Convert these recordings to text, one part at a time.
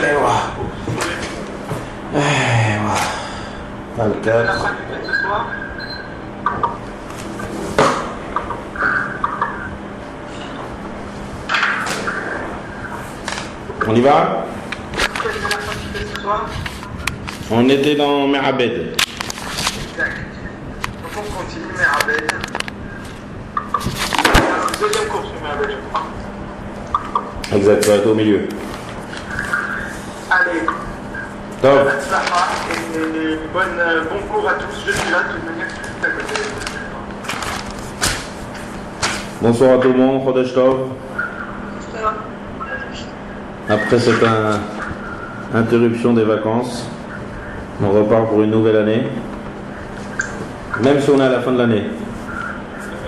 ايوه ايوه الكاس. On y va? On était dans Me'abed. Exact. Donc on continue Me'abed. Deuxième cours sur Me'abed, je crois. Exact, ça va être au milieu. Allez. Top. Et bon cours à tous. Je suis là, de toute manière, tout à côté. Bonsoir à tout le monde, Chodesh Tov. Après cette interruption des vacances, on repart pour une nouvelle année. Même si on est à la fin de l'année.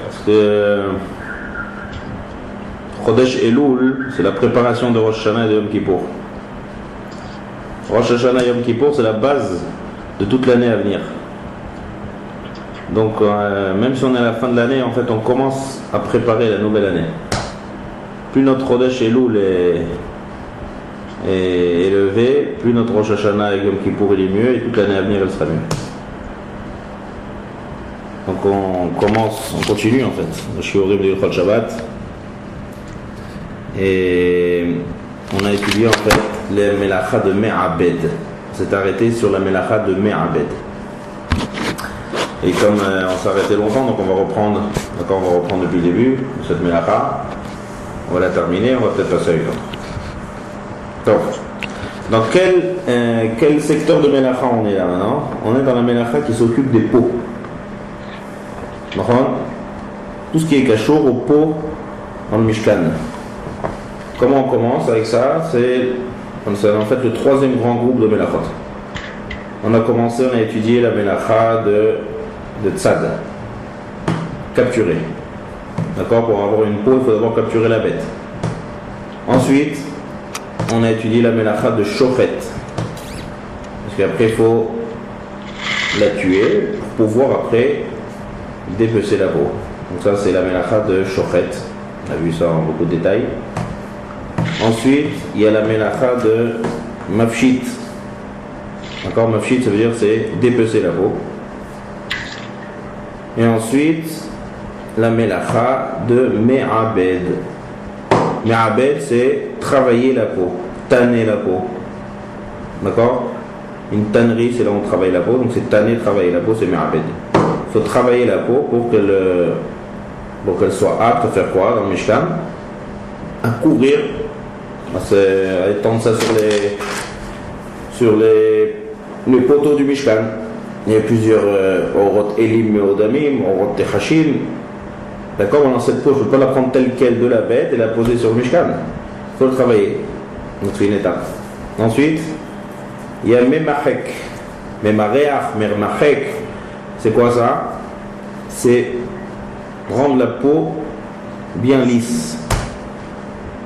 Parce que Chodesh Elul, c'est la préparation de Rosh Hashanah et de Yom Kippour. Rosh Hashanah et Yom Kippour, c'est la base de toute l'année à venir. Donc même si on est à la fin de l'année, en fait on commence à préparer la nouvelle année. Plus notre Chodesh Elul est élevé, plus notre Rosh Hashanah et Yom Kippour il est mieux, et toute l'année à venir elle sera mieux. Donc on continue en fait. Je suis au Ribli Chol Shabbat et on a étudié en fait les Melacha de Me'abed. On s'est arrêté sur la Melacha de Me'abed. Et comme on s'est arrêté longtemps, donc on va reprendre depuis le début de cette Melacha. On va la terminer, on va peut-être passer à une autre. Donc, dans quel secteur de Melacha on est là maintenant? On est dans la Melacha qui s'occupe des pots. Tout ce qui est kashour aux pots dans le Mishkan. Comment on commence avec ça? C'est en fait le troisième grand groupe de Melachot. On a étudié la Melacha de Tzad. Capturer. D'accord? Pour avoir une peau, il faut d'abord capturer la bête. Ensuite, on a étudié la Melacha de Shochet. Parce qu'après, il faut la tuer pour pouvoir après dépecer la peau. Donc ça, c'est la Melacha de Shochet. On a vu ça en beaucoup de détails. Ensuite, il y a la Melacha de Mafshit. D'accord? Mafshit, ça veut dire c'est dépecer la peau. Et ensuite, la Melacha de Me'abed. Me'abed, c'est travailler la peau, tanner la peau. D'accord? Une tannerie, c'est là où on travaille la peau, donc c'est tanner, travailler la peau, c'est Me'abed. Il faut travailler la peau pour qu'elle soit apte à faire quoi dans le Mishkan? À courir, à étendre ça sur les poteaux du Mishkan. Il y a plusieurs Orot Elim Meodamim, Orot Techashim. D'accord? Dans cette peau, je ne peux pas la prendre telle quelle de la bête et la poser sur le Mishkan. Il faut le travailler. Donc c'est une étape. Ensuite, il y a Memachek. Memareach, Mermachek. C'est quoi ça? C'est rendre la peau bien lisse.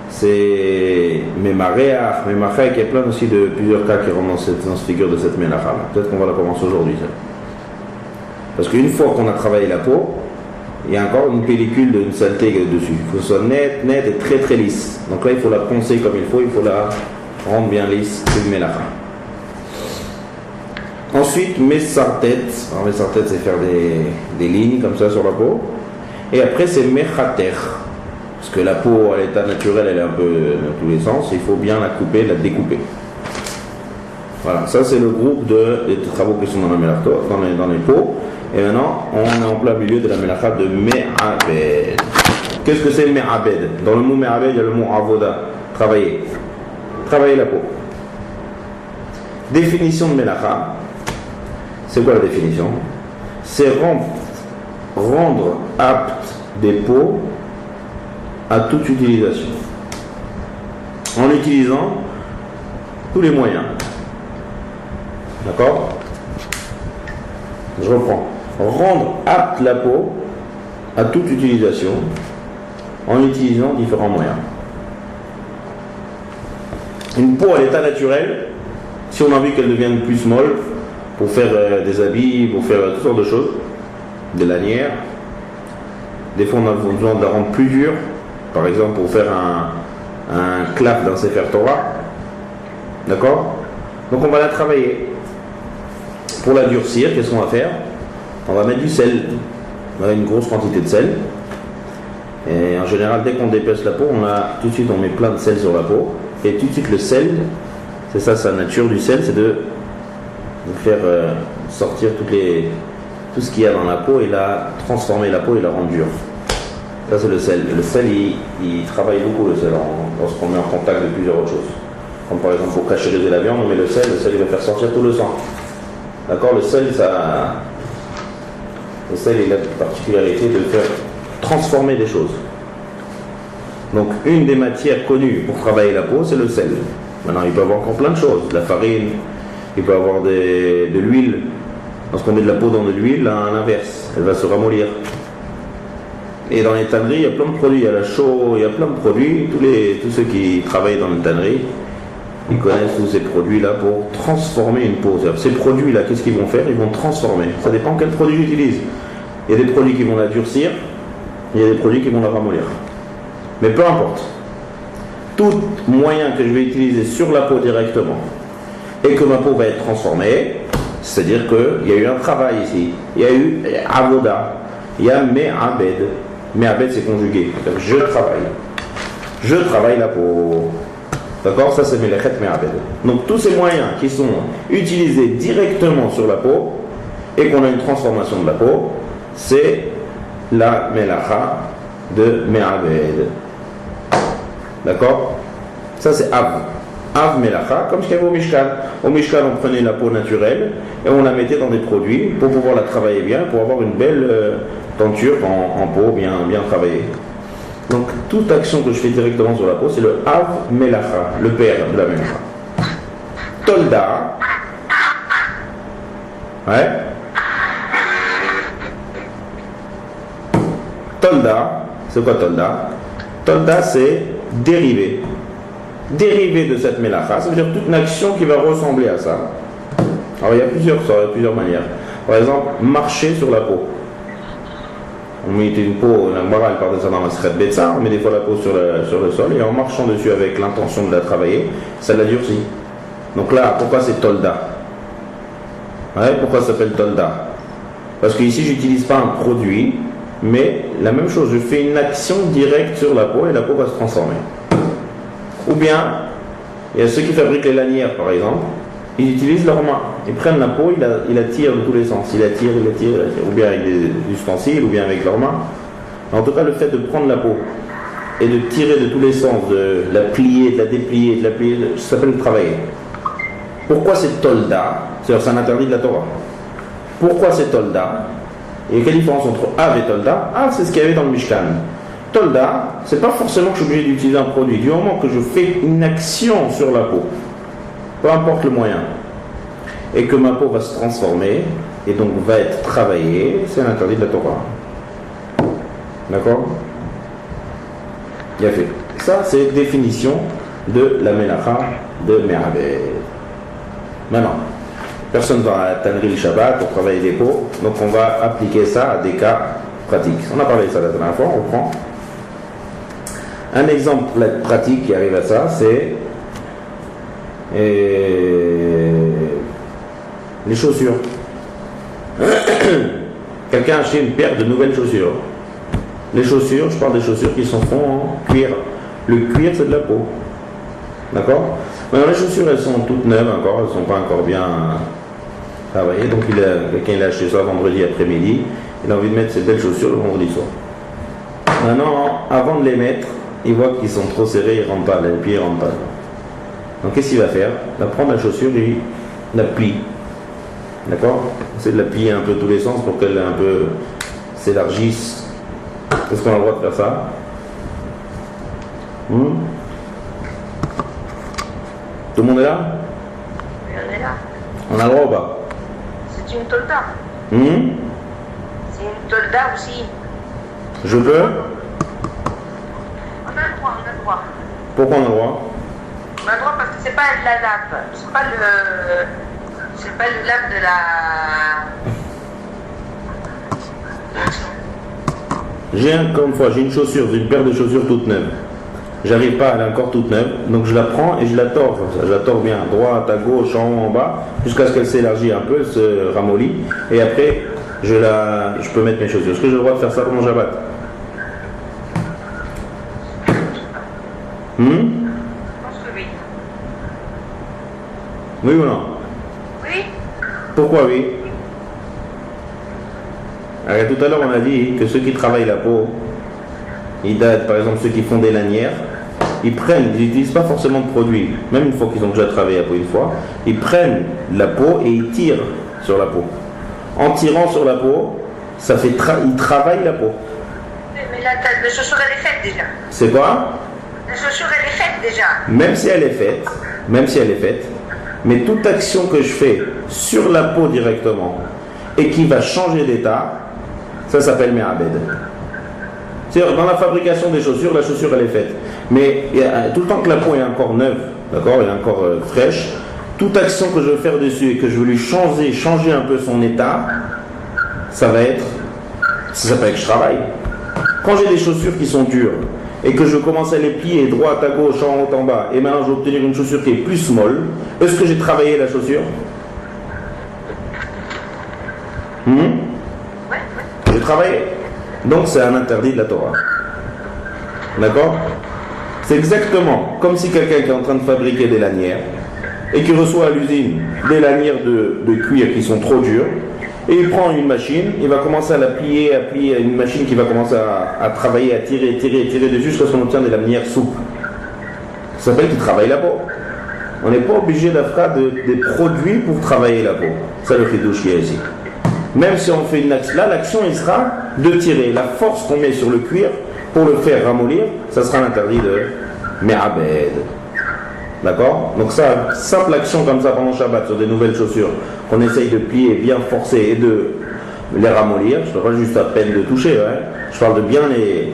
C'est Memareach, Memachek. Il y a plein aussi de plusieurs cas qui rentrent dans cette figure de cette Melacha. Peut-être qu'on va la commencer aujourd'hui. Parce qu'une fois qu'on a travaillé la peau, il y a encore une pellicule d'une saleté dessus. Il faut que ce soit net et très très lisse. Donc là, il faut la poncer comme il faut la rendre bien lisse. C'est une Melacha. Ensuite, Messartet. Alors, Messartet, c'est faire des lignes comme ça sur la peau. Et après, c'est Mechater. Parce que la peau, à l'état naturel, elle est un peu dans tous les sens. Il faut bien la couper, la découper. Voilà, ça c'est le groupe des travaux qui sont dans la Melacha, dans les peaux. Et maintenant, on est en plein milieu de la Melacha de Me'abed. Qu'est-ce que c'est Me'abed? Dans le mot Me'abed, il y a le mot Avoda. Travailler. Travailler la peau. Définition de Melacha. C'est quoi la définition? C'est rendre apte des peaux à toute utilisation. En utilisant tous les moyens. D'accord? Je reprends. Rendre apte la peau à toute utilisation en utilisant différents moyens. Une peau à l'état naturel, si on a envie qu'elle devienne plus molle, pour faire des habits, pour faire toutes sortes de choses, des lanières, des fois on a besoin de la rendre plus dure, par exemple pour faire un clap dans Sefer Torah, D'accord? Donc on va la travailler. Pour la durcir, qu'est-ce qu'on va faire? On va mettre du sel. On a une grosse quantité de sel. Et en général, dès qu'on dépêche la peau, tout de suite on met plein de sel sur la peau. Et tout de suite le sel, c'est ça sa nature du sel, c'est de faire sortir tout ce qu'il y a dans la peau et transformer la peau et la rendre dure. Ça c'est le sel. Le sel, il travaille beaucoup le sel lorsqu'on met en contact de plusieurs autres choses. Comme par exemple pour cachériser la viande, on met le sel il va faire sortir tout le sang. D'accord? Le sel, il a la particularité de faire transformer des choses. Donc une des matières connues pour travailler la peau, c'est le sel. Maintenant, il peut y avoir encore plein de choses. De la farine, il peut y avoir de l'huile. Lorsqu'on met de la peau dans de l'huile, à l'inverse, elle va se ramollir. Et dans les tanneries, il y a plein de produits. Il y a la chaux, il y a plein de produits. Tous ceux qui travaillent dans les tanneries, ils connaissent tous ces produits-là pour transformer une peau. Ces produits-là, qu'est-ce qu'ils vont faire? Ils vont transformer. Ça dépend quel produit j'utilise. Il y a des produits qui vont la durcir, il y a des produits qui vont la ramollir. Mais peu importe. Tout moyen que je vais utiliser sur la peau directement et que ma peau va être transformée, c'est-à-dire qu'il y a eu un travail ici. Il y a eu avoda, il y a me'abed. Me'abed, c'est conjugué. Je travaille. Je travaille la peau. D'accord? Ça, c'est melechet me'abed. Donc, tous ces moyens qui sont utilisés directement sur la peau et qu'on a une transformation de la peau, c'est la melacha de me'abed. D'accord? Ça, c'est av. Av melacha, comme ce qu'il y avait au Mishkan. Au Mishkan, on prenait la peau naturelle et on la mettait dans des produits pour pouvoir la travailler bien, pour avoir une belle tenture en peau bien travaillée. Donc, toute action que je fais directement sur la peau, c'est le Av Melacha, le père de la Melacha. Tolda. Ouais. Tolda, c'est quoi Tolda? Tolda, c'est dérivé. Dérivé de cette Melacha, ça veut dire toute une action qui va ressembler à ça. Alors, il y a plusieurs manières. Par exemple, marcher sur la peau. On met une peau, la Gemara elle parle de ça dans la Sechet Betsa, on met des fois la peau sur le sol et en marchant dessus avec l'intention de la travailler, ça la durcit. Donc là, pourquoi c'est Tolda? Ouais, pourquoi ça s'appelle Tolda? Parce qu'ici, j'utilise pas un produit, mais la même chose, je fais une action directe sur la peau et la peau va se transformer. Ou bien, il y a ceux qui fabriquent les lanières par exemple, ils utilisent leurs mains. Ils prennent la peau, ils la tirent de tous les sens. Ils la tirent. Ou bien avec des ustensiles, ou bien avec leurs mains. En tout cas, le fait de prendre la peau et de tirer de tous les sens, de la plier, de la déplier, ça s'appelle travailler. Pourquoi c'est Tolda? C'est-à-dire c'est un interdit de la Torah. Pourquoi c'est Tolda? Et quelle différence entre Av et Tolda? Av, c'est ce qu'il y avait dans le Mishkan. Tolda, c'est pas forcément que je suis obligé d'utiliser un produit. Du moment que je fais une action sur la peau, peu importe le moyen, et que ma peau va se transformer, et donc va être travaillée, c'est un interdit de la Torah. D'accord? Il a fait. Ça, c'est définition de la Melacha de Me'abed. Maintenant, personne va à la tannerie le Shabbat pour travailler des peaux, donc on va appliquer ça à des cas pratiques. On a parlé de ça la dernière fois, on reprend. Un exemple pratique qui arrive à ça, c'est les chaussures. Quelqu'un a acheté une paire de nouvelles chaussures. Les chaussures, je parle des chaussures qui sont faites en cuir. Le cuir, c'est de la peau. D'accord? Maintenant, les chaussures, elles sont toutes neuves encore, elles ne sont pas encore bien travaillées. Donc, quelqu'un l'a acheté ça vendredi après-midi. Il a envie de mettre ces belles chaussures le vendredi soir. Maintenant, avant de les mettre, il voit qu'ils sont trop serrés, ils ne rentrent pas, les pieds ne rentrent pas. Donc qu'est-ce qu'il va faire? Il va prendre la chaussure et la plie. D'accord? C'est de la plier un peu tous les sens pour qu'elle un peu s'élargisse. Est-ce qu'on a le droit de faire ça? Tout le monde est là? Oui, on est là. On a le droit ou pas? C'est une tolda. C'est une tolda aussi. Je peux? On a le droit, on a le droit. Pourquoi on a le droit? On a le droit parce que c'est pas la lave. C'est pas le lave de la. J'ai une chaussure, une paire de chaussures toute neuve. j'arrive pas, elle est encore toute neuve, donc je la prends et je la tords comme ça. Je la tords bien, droite, à gauche, en haut, en bas, jusqu'à ce qu'elle s'élargisse un peu, se ramollit, et après, je peux mettre mes chaussures. Est-ce que j'ai le droit de faire ça pendant Shabbat? Je pense que oui. Oui ou non? Oui. Pourquoi oui? Alors, tout à l'heure, on a dit que ceux qui travaillent la peau, ils datent, par exemple ceux qui font des lanières, ils n'utilisent pas forcément de produits, même une fois qu'ils ont déjà travaillé la peau une fois, ils prennent la peau et ils tirent sur la peau. En tirant sur la peau, ça fait ils travaillent la peau. Mais la chaussure, elle est faite déjà. C'est quoi? La chaussure, elle est faite déjà. Même si elle est faite, mais toute action que je fais sur la peau directement et qui va changer d'état, ça s'appelle me'abed. C'est-à-dire, dans la fabrication des chaussures, la chaussure elle est faite. Mais tout le temps que la peau est encore neuve, d'accord, elle est encore fraîche, toute action que je veux faire dessus et que je veux lui changer un peu son état, ça s'appelle que je travaille. Quand j'ai des chaussures qui sont dures et que je commence à les plier droite à gauche, en haut, en bas, et maintenant je vais obtenir une chaussure qui est plus molle, est-ce que j'ai travaillé la chaussure? J'ai travaillé. Donc c'est un interdit de la Torah. D'accord? C'est exactement comme si quelqu'un qui est en train de fabriquer des lanières et qui reçoit à l'usine des lanières de cuir qui sont trop dures, et il prend une machine, il va commencer à la plier, une machine qui va commencer à travailler, à tirer dessus jusqu'à ce qu'on obtienne des lanières souples. Ça s'appelle qu'il travaille la peau. On n'est pas obligé d'avoir des produits pour travailler la peau. Ça le chidouche qui est ici. Même si on fait une action, là l'action il sera de tirer. La force qu'on met sur le cuir pour le faire ramollir, ça sera l'interdit de me'abed. D'accord? Donc ça, simple action comme ça pendant Shabbat sur des nouvelles chaussures qu'on essaye de plier, bien forcer et de les ramollir. Je ne parle pas juste à peine de toucher, hein. Je parle de bien les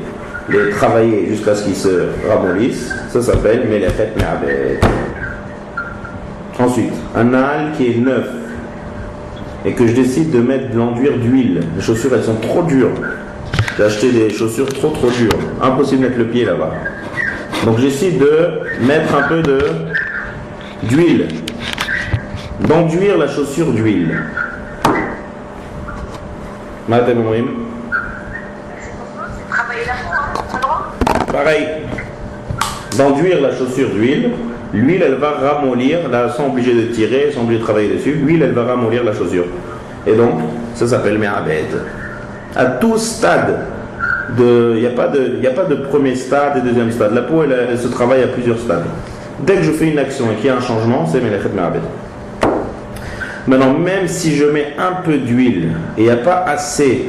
travailler jusqu'à ce qu'ils se ramollissent. Ça s'appelle melechet me'abed. Ensuite, un nal qui est neuf et que je décide de mettre de l'enduire d'huile. Les chaussures elles sont trop dures. J'ai acheté des chaussures trop dures. Impossible de mettre le pied là-bas. Donc j'essaie de mettre un peu d'huile. D'enduire la chaussure d'huile. Madame Mourim. C'est travailler la peau, c'est droit. Pareil. D'enduire la chaussure d'huile. L'huile, elle va ramollir, là, sans obligé de tirer, sans obligé de travailler dessus. L'huile, elle va ramollir la chaussure. Et donc, ça s'appelle me'abed. À tout stade, il n'y a pas de premier stade et deuxième stade. La peau, elle se travaille à plusieurs stades. Dès que je fais une action et qu'il y a un changement, c'est melechet me'abed. Maintenant, même si je mets un peu d'huile et il n'y a pas assez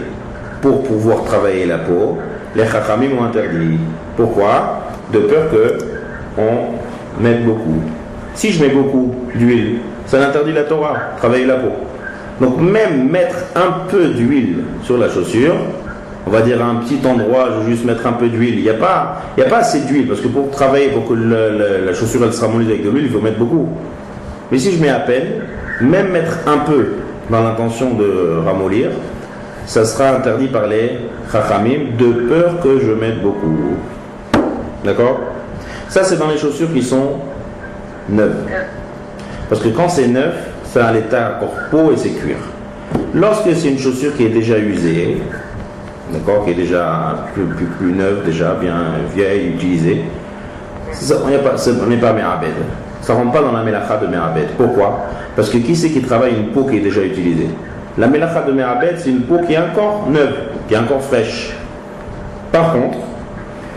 pour pouvoir travailler la peau, les chachamim m'ont interdit. Pourquoi? De peur qu'on mette beaucoup. Si je mets beaucoup d'huile, ça interdit la Torah, travailler la peau. Donc même mettre un peu d'huile sur la chaussure, on va dire à un petit endroit, je vais juste mettre un peu d'huile. Il n'y a pas assez d'huile, parce que pour travailler, pour que la chaussure elle se ramollisse avec de l'huile, il faut mettre beaucoup. Mais si je mets à peine, même mettre un peu dans l'intention de ramollir, ça sera interdit par les chachamim, de peur que je mette beaucoup. D'accord? Ça c'est dans les chaussures qui sont neuves. Parce que quand c'est neuf, ça a l'état encore peau et c'est cuir. Lorsque c'est une chaussure qui est déjà usée, d'accord, qui est déjà plus neuve, déjà bien vieille, utilisée, on n'est pas me'abed. Ça ne rentre pas dans la melacha de me'abed. Pourquoi? Parce que qui c'est qui travaille une peau qui est déjà utilisée? La melacha de me'abed, c'est une peau qui est encore neuve, qui est encore fraîche. Par contre,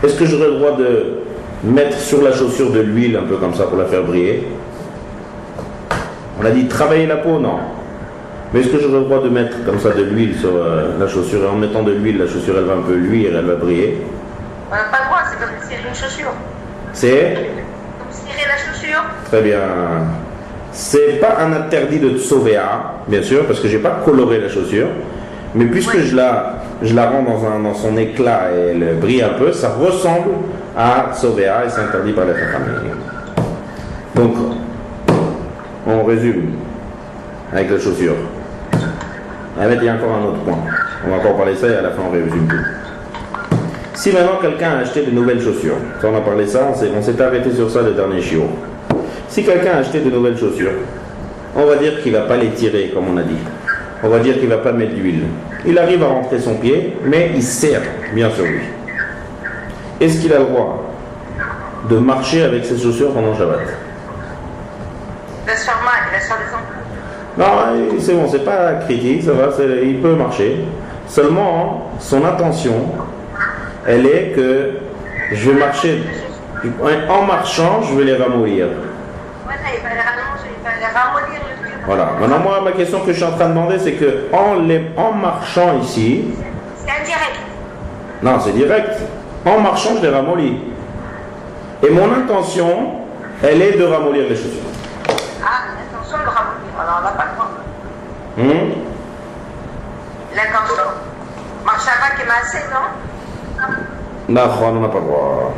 est-ce que j'aurais le droit de mettre sur la chaussure de l'huile un peu comme ça pour la faire briller? On a dit travailler la peau, non. Mais est-ce que j'aurais le droit de mettre comme ça de l'huile sur la chaussure? Et en mettant de l'huile, la chaussure elle va un peu luire, elle va briller. On n'a pas le droit, c'est comme cirer une chaussure. C'est Comme cirer la chaussure. très bien. C'est pas un interdit de tsovéa, bien sûr, parce que j'ai pas coloré la chaussure. Mais puisque je la rends dans son éclat et elle brille un peu, ça ressemble à tsovéa et c'est interdit par les chachamim. Donc, on résume avec la chaussure. Il y a encore un autre point. On va encore parler de ça et à la fin on résume tout. Si maintenant quelqu'un a acheté de nouvelles chaussures, ça on a parlé de ça, on s'est arrêté sur ça le dernier chiot. Si quelqu'un a acheté de nouvelles chaussures, on va dire qu'il ne va pas les tirer comme on a dit. On va dire qu'il ne va pas mettre d'huile. Il arrive à rentrer son pied, mais il serre bien sur lui. Est-ce qu'il a le droit de marcher avec ses chaussures pendant Shabbat? Laisse faire mal, laisse faire des enfants. Non, c'est bon, c'est pas critique, ça va, il peut marcher. Seulement, son intention, elle est que je vais marcher, en marchant, je vais les ramollir. Voilà, il va les ramollir le pied. Voilà. Maintenant, moi, ma question que je suis en train de demander, c'est que en marchant ici, C'est indirect. non, c'est direct. En marchant, je les ramollis. Et mon intention, elle est de ramollir les chaussures. Ah, l'intention de ramollir. Alors, on n'a pas le droit. L'intention. Marchava qui est massé, non? Non, on n'a pas le droit.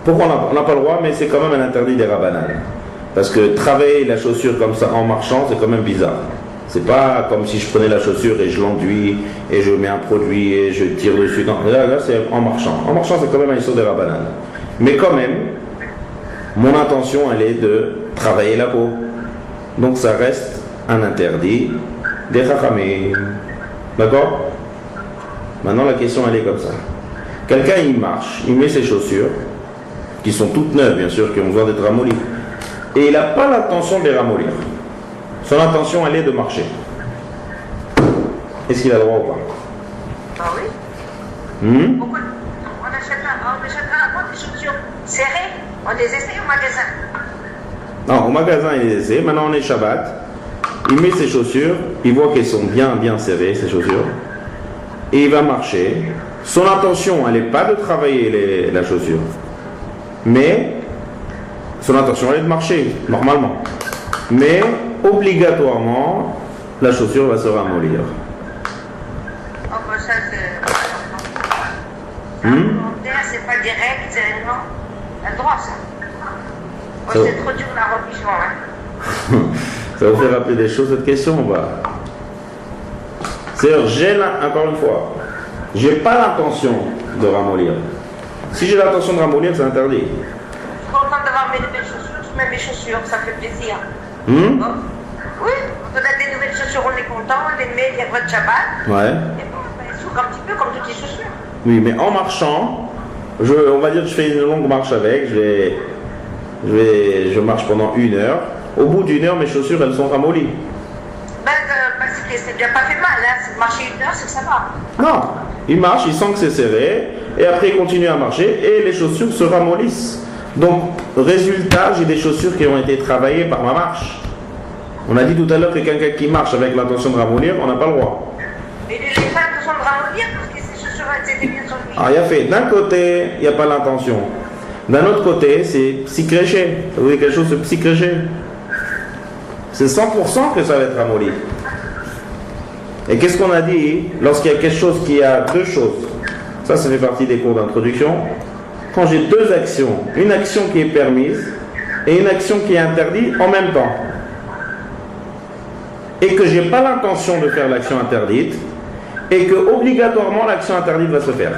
Pourquoi on n'a pas le droit? Mais c'est quand même un interdit des rabbanan. Parce que travailler la chaussure comme ça en marchant, c'est quand même bizarre. C'est pas comme si je prenais la chaussure et je l'enduis et je mets un produit et je tire dessus. Non, là c'est en marchant. En marchant, c'est quand même un histoire des rabbanan. Mais quand même, mon intention, elle est de travailler la peau. Donc ça reste un interdit des chachamim. D'accord? Maintenant, la question, elle est comme ça. Quelqu'un, il marche, il met ses chaussures, qui sont toutes neuves, bien sûr, qui ont besoin d'être ramollies. Et il n'a pas l'intention de les ramollir. Son intention, elle est de marcher. Est-ce qu'il a le droit ou pas? Ah oui. Pourquoi on achètera des chaussures serrées, on les essaye au magasin. Non, au magasin, il les essaie. Maintenant, on est Shabbat. Il met ses chaussures, il voit qu'elles sont bien serrées, ses chaussures. Et il va marcher. Son intention, elle n'est pas de travailler la chaussure. Mais son intention, elle est de marcher, normalement. Mais obligatoirement, la chaussure va se ramollir. Oh, ben ça, c'est volontaire, c'est pas direct, c'est non. On a le droit, ça. Oh, c'est trop dur la religion, hein. Ça vous fait rappeler des choses, cette question ou pas? C'est-à-dire, encore une fois, j'ai pas l'intention de ramollir. Si j'ai l'intention de ramollir, c'est interdit. Je suis contente d'avoir mes nouvelles chaussures, je mets mes chaussures, ça fait plaisir. Hmm? Oh. Oui, quand on a des nouvelles chaussures, on est content, on les met, il y a votre Shabbat. Ouais. Et bon, ben, elles s'ouvrent un petit peu comme toutes les chaussures. Oui, mais en marchant, on va dire que je fais une longue marche avec, je marche pendant 1 heure. Au bout d'1 heure, mes chaussures, elles sont ramollies. Parce que c'est déjà pas fait mal, hein. Marcher 1 heure, c'est que ça va. Non, il marche, il sent que c'est serré, et après il continue à marcher, et les chaussures se ramollissent. Donc, résultat, j'ai des chaussures qui ont été travaillées par ma marche. On a dit tout à l'heure que quelqu'un qui marche avec l'intention de ramollir, on n'a pas le droit. Mais les femmes ne sont de ramollir parce que ces chaussures, elles étaient bien sur lui. Alors, il y a fait, d'un côté, il n'y a pas l'intention. D'un autre côté, c'est psychréché. Vous voyez quelque chose de psychréché? C'est 100% que ça va être ramolli. Et qu'est-ce qu'on a dit lorsqu'il y a quelque chose qui a 2 choses? Ça fait partie des cours d'introduction. Quand j'ai 2 actions, une action qui est permise et une action qui est interdite en même temps, et que je n'ai pas l'intention de faire l'action interdite, et que obligatoirement l'action interdite va se faire.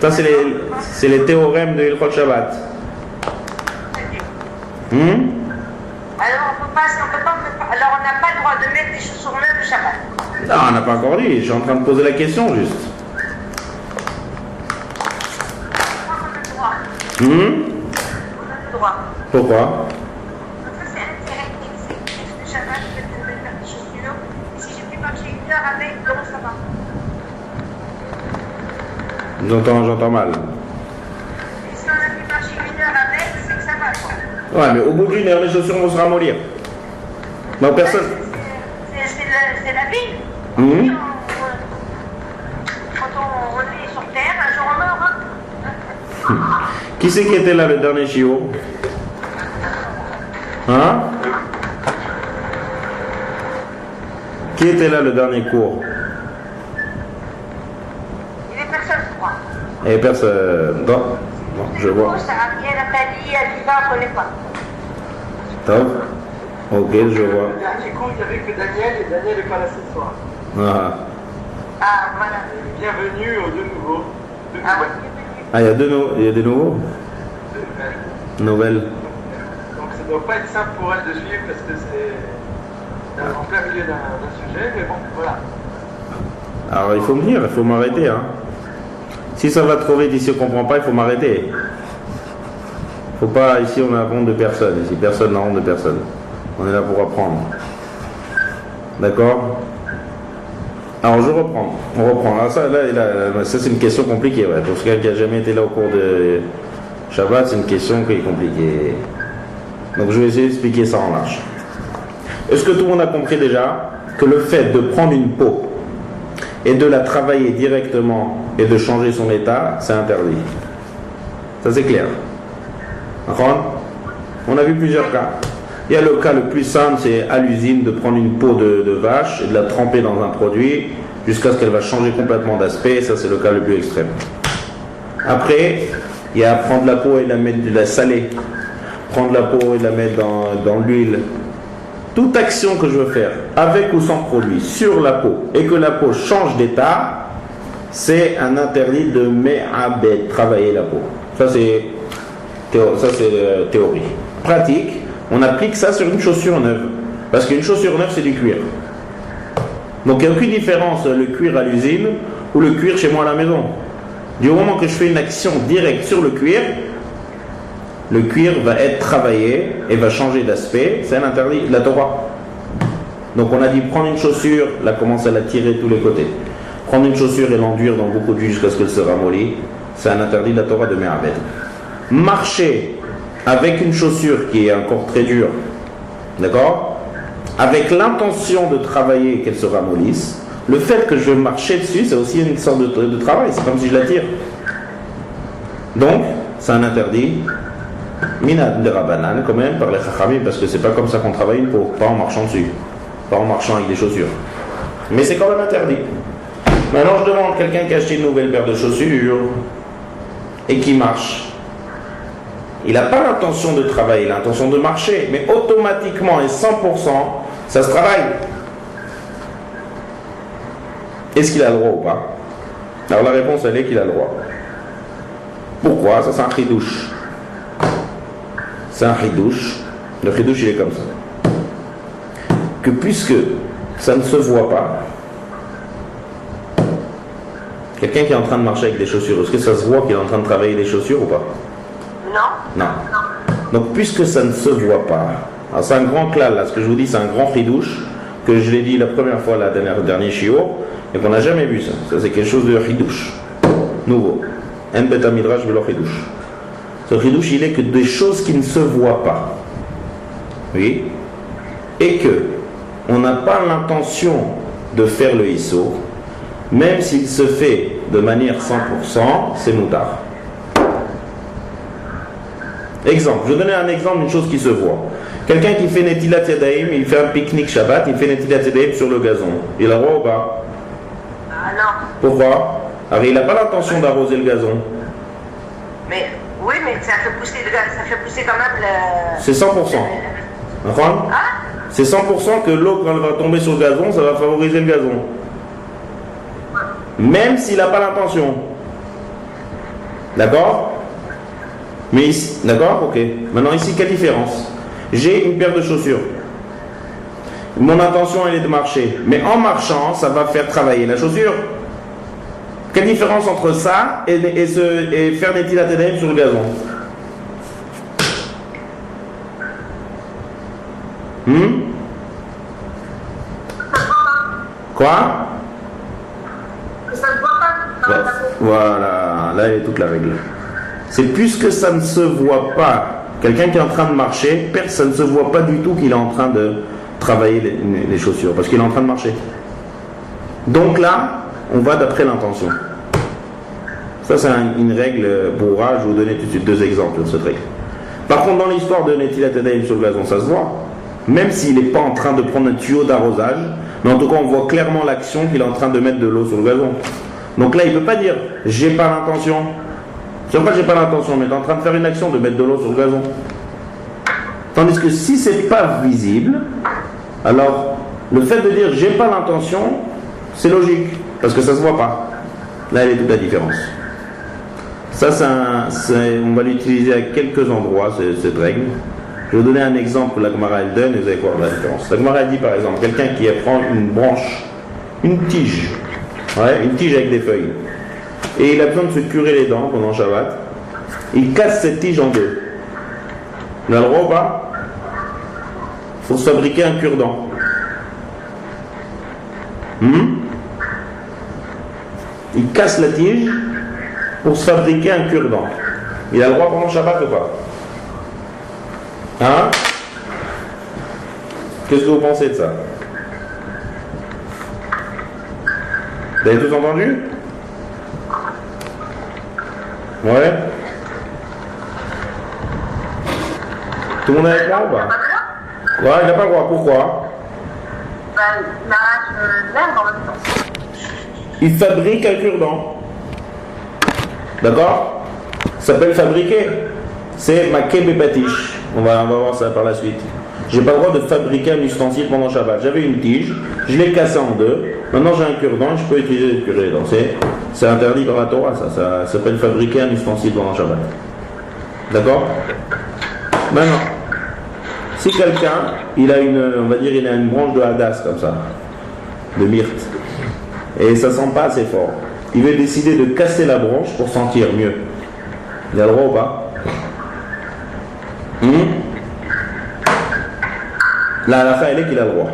Ça, c'est les théorèmes de Hilchot Shabbat. Alors, alors, on n'a pas le droit de mettre des chaussures neuves le Shabbat. Non, on n'a pas encore dit. Je suis en train de poser la question, juste. On a le droit. Hmm? On a le droit. Pourquoi? Donc ça, c'est intérêt. C'est le Shabbat, je vais faire des chaussures. Et si j'ai pu marcher 1 heure avec, comment ça va? J'entends mal. Et si on a pu marcher 1 heure avec, c'est que ça va, quoi. Ouais, mais au bout d'1 heure, les chaussures vont se ramollir. Non, personne. C'est la vie. Mhm. Quand on est sur Terre, un jour on meurt. Hein. Qui c'est qui était là le dernier chiot? Hein? Qui était là le dernier cours? Il n'y avait personne, je crois. Et personne. Non, je vois. Ça, Ariel, Nathalie, Aviva, on ne connaît pas. Top. Ok, je vois. Le dernier cours, il n'y avait que Daniel et Daniel n'est pas là ce soir. Ah, Ah, voilà. Bienvenue aux deux nouveaux. Deux Ah, nouvelles. ah il y a des nouveaux Deux nouvelles. nouvelles. Donc ça ne doit pas être simple pour elle de suivre parce que c'est en plein milieu d'un sujet, mais bon, voilà. Alors il faut me dire, il faut m'arrêter. Hein. Si ça va trop vite ici, on ne comprend pas, il faut m'arrêter. Faut pas, ici on a honte de personne, ici personne n'a honte de personne. On est là pour apprendre. D'accord? Alors je reprends, on reprend. Alors ça, ça c'est une question compliquée, ouais. Pour quelqu'un qui n'a jamais été là au cours de Shabbat, c'est une question qui est compliquée. Donc je vais essayer d'expliquer ça en large. Est-ce que tout le monde a compris déjà que le fait de prendre une peau et de la travailler directement et de changer son état, c'est interdit? Ça c'est clair. On a vu plusieurs cas. Il y a le cas le plus simple, c'est à l'usine de prendre une peau de vache et de la tremper dans un produit jusqu'à ce qu'elle va changer complètement d'aspect. Ça c'est le cas le plus extrême. Après, il y a prendre la peau et la saler, prendre la peau et la mettre dans l'huile. Toute action que je veux faire, avec ou sans produit, sur la peau, et que la peau change d'état, c'est un interdit de me'abed, travailler la peau. Ça c'est théorie. Pratique, on applique ça sur une chaussure neuve. Parce qu'une chaussure neuve, c'est du cuir. Donc il n'y a aucune différence, le cuir à l'usine ou le cuir chez moi à la maison. Du moment que je fais une action directe sur le cuir va être travaillé et va changer d'aspect. C'est un interdit de la Torah. Donc on a dit prendre une chaussure, là commencer à la tirer de tous les côtés. Prendre une chaussure et l'enduire dans beaucoup d'huile jusqu'à ce qu'elle se ramollit. C'est un interdit de la Torah de Me'abed. Marcher avec une chaussure qui est encore très dure, d'accord, avec l'intention de travailler qu'elle se ramollisse, le fait que je vais marcher dessus, c'est aussi une sorte de travail, c'est comme si je la tire. Donc, c'est un interdit, minad de Rabbanan, quand même, par les Chachamim, parce que c'est pas comme ça qu'on travaille une peau, pas en marchant dessus, pas en marchant avec des chaussures. Mais c'est quand même interdit. Maintenant, je demande quelqu'un qui a acheté une nouvelle paire de chaussures et qui marche. Il n'a pas l'intention de travailler, il a l'intention de marcher, mais automatiquement et 100%, ça se travaille. Est-ce qu'il a le droit ou pas? Alors la réponse, elle est qu'il a le droit. Pourquoi? Ça, c'est un chidouche. C'est un chidouche. Le chidouche, il est comme ça. Que puisque ça ne se voit pas, quelqu'un qui est en train de marcher avec des chaussures, est-ce que ça se voit qu'il est en train de travailler les chaussures ou pas? Non. Non. Donc puisque ça ne se voit pas, alors c'est un grand klal, là, ce que je vous dis, c'est un grand chidouche, que je l'ai dit la première fois, la dernier shiur, et qu'on n'a jamais vu ça. Ça c'est quelque chose de chidouche, nouveau. En bet midrash velo chidouche. Ce chidouche, il est que des choses qui ne se voient pas. Oui. Et que on n'a pas l'intention de faire le hisso, même s'il se fait de manière 100%, c'est moutard. Exemple, je vais donner un exemple d'une chose qui se voit. Quelqu'un qui fait Netilat Yadayim, il fait un pique-nique Shabbat, il fait Netilat Yadayim sur le gazon. Il a le droit ou pas? Ah non. Pourquoi? Alors il n'a pas l'intention d'arroser le gazon. Mais oui, mais ça fait pousser quand même le... C'est 100%. D'accord? Ah? C'est 100% que l'eau, quand elle va tomber sur le gazon, ça va favoriser le gazon. Même s'il n'a pas l'intention. D'accord? Mais ici, d'accord? Ok. Maintenant ici, quelle différence? J'ai une paire de chaussures. Mon intention, elle est de marcher. Mais en marchant, ça va faire travailler la chaussure. Quelle différence entre ça et faire des Netilat Yadayim sur le gazon? Quoi? Ça ne voit pas. Voilà, là est toute la règle. C'est puisque ça ne se voit pas, quelqu'un qui est en train de marcher, ça ne se voit pas du tout qu'il est en train de travailler les chaussures, parce qu'il est en train de marcher. Donc là, on va d'après l'intention. Ça, c'est une règle pour je vais vous donner tout de suite 2 exemples de cette règle. Par contre, dans l'histoire de Netilat Yadayim sur le gazon, ça se voit. Même s'il n'est pas en train de prendre un tuyau d'arrosage, mais en tout cas, on voit clairement l'action qu'il est en train de mettre de l'eau sur le gazon. Donc là, il ne peut pas dire « j'ai pas l'intention ». C'est pas j'ai pas l'intention, mais tu es en train de faire une action de mettre de l'eau sur le gazon. Tu Tandis que si c'est pas visible, alors le fait de dire j'ai pas l'intention, c'est logique, parce que ça se voit pas. Là, elle est toute la différence. Ça, on va l'utiliser à quelques endroits, cette règle. Je vais vous donner un exemple que la Gemara elle donne et vous allez voir la différence. La Gemara dit par exemple, quelqu'un qui prend une branche, une tige avec des feuilles, et il a besoin de se curer les dents pendant Shabbat, il casse cette tige en deux. Il a le droit ou pas? Il faut se fabriquer un cure-dent. Il casse la tige pour se fabriquer un cure-dent. Il a le droit pendant Shabbat ou pas? Hein? Qu'est-ce que vous pensez de ça? Vous avez tous entendu? Ouais? Tout le monde est avec moi ou pas? Ouais, il n'a pas le droit. Pourquoi? Il arrache l'herbe en même temps. Il fabrique un cure-dent. D'accord? Ça s'appelle fabriquer. C'est maké bépatiche. On va voir ça par la suite. J'ai pas le droit de fabriquer un ustensile pendant Shabbat. J'avais une tige, je l'ai cassée en deux. Maintenant j'ai un cure-dent, je peux utiliser le curer les dents. C'est interdit par la Torah, ça s'appelle fabriquer un ustensile pendant Shabbat. D'accord? Maintenant, si quelqu'un, il a une branche de hadas comme ça, de myrte, et ça sent pas assez fort, il veut décider de casser la branche pour sentir mieux. Il a le droit ou pas? La halakha, elle est qu'il a le droit.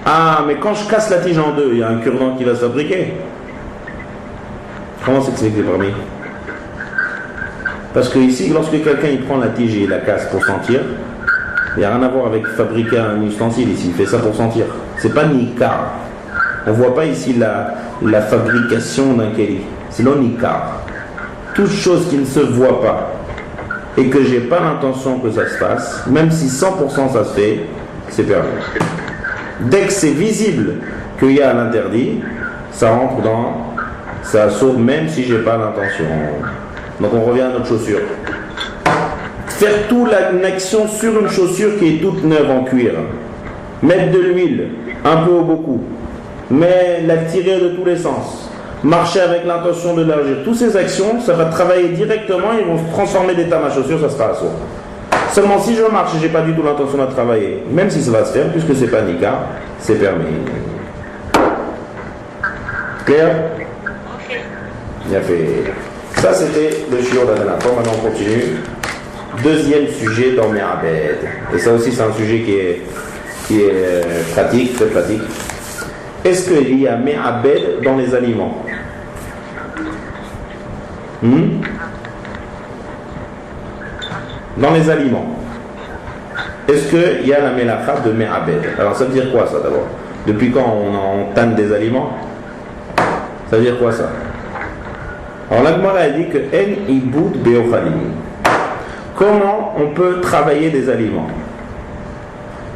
Ah, mais quand je casse la tige en deux, il y a un cure-dent qui va se fabriquer. Comment s'explique parmi? Parce que ici, lorsque quelqu'un il prend la tige et il la casse pour sentir, il n'y a rien à voir avec fabriquer un ustensile ici. Il fait ça pour sentir. C'est pas nikar. On ne voit pas ici la fabrication d'un keli. C'est l'onikar. Toute chose qui ne se voit pas et que j'ai pas l'intention que ça se fasse, même si 100% ça se fait, c'est permis. Dès que c'est visible qu'il y a l'interdit, ça rentre ça saute même si j'ai pas l'intention. Donc on revient à notre chaussure. Faire toute l'action sur une chaussure qui est toute neuve en cuir. Mettre de l'huile, un peu ou beaucoup. Mais la tirer de tous les sens. Marcher avec l'intention de l'élargir. Toutes ces actions, ça va travailler directement, ils vont se transformer d'état ma chaussure, ça sera assaut. Seulement si je marche et j'ai pas du tout l'intention de travailler, même si ça va se faire, puisque c'est pas nika, c'est permis. Clair? Bien fait. Ça c'était le shiur de la dernière fois. Maintenant on continue. Deuxième sujet dans Me'abed. Et ça aussi c'est un sujet qui est pratique, très pratique. Est-ce qu'il y a Me'abed dans les aliments? Dans les aliments. Est-ce qu'il y a la mélacha de Me'abed? Alors ça veut dire quoi ça d'abord? Depuis quand on tanne des aliments? Ça veut dire quoi ça? Alors la Gemara a dit que En Iboud Beochalim. Comment on peut travailler des aliments?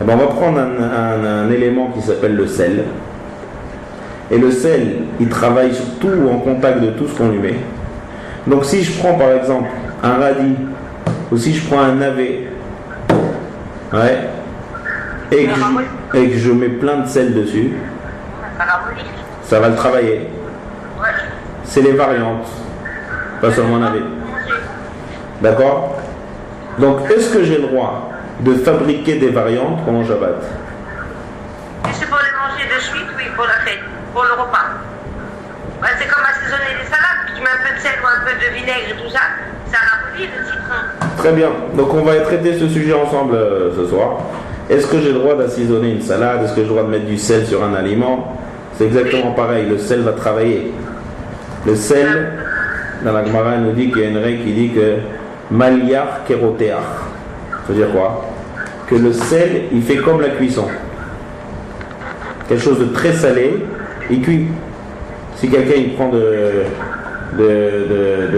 Eh bien, on va prendre un élément qui s'appelle le sel. Et le sel, il travaille surtout en contact de tout ce qu'on lui met. Donc si je prends par exemple un radis, ou si je prends un navet, et que je mets plein de sel dessus, ça va le travailler. C'est les variantes, pas seulement un navet. D'accord? Donc est-ce que j'ai le droit de fabriquer des variantes pendant Shabbat? C'est pour les manger de suite, oui, pour la fête, pour le repas. Ouais, c'est comme assaisonner les salades, tu mets un peu de sel ou un peu de vinaigre et tout ça, ça ramollit le citron. Très bien, donc on va traiter ce sujet ensemble ce soir. Est-ce que j'ai le droit d'assaisonner une salade? Est-ce que j'ai le droit de mettre du sel sur un aliment? C'est exactement pareil, le sel va travailler. Le sel, dans la Gemara, il nous dit qu'il y a une règle qui dit que Maliar keroteach. Ça veut dire quoi? Que le sel, il fait comme la cuisson. Quelque chose de très salé, il cuit. Si quelqu'un il prend de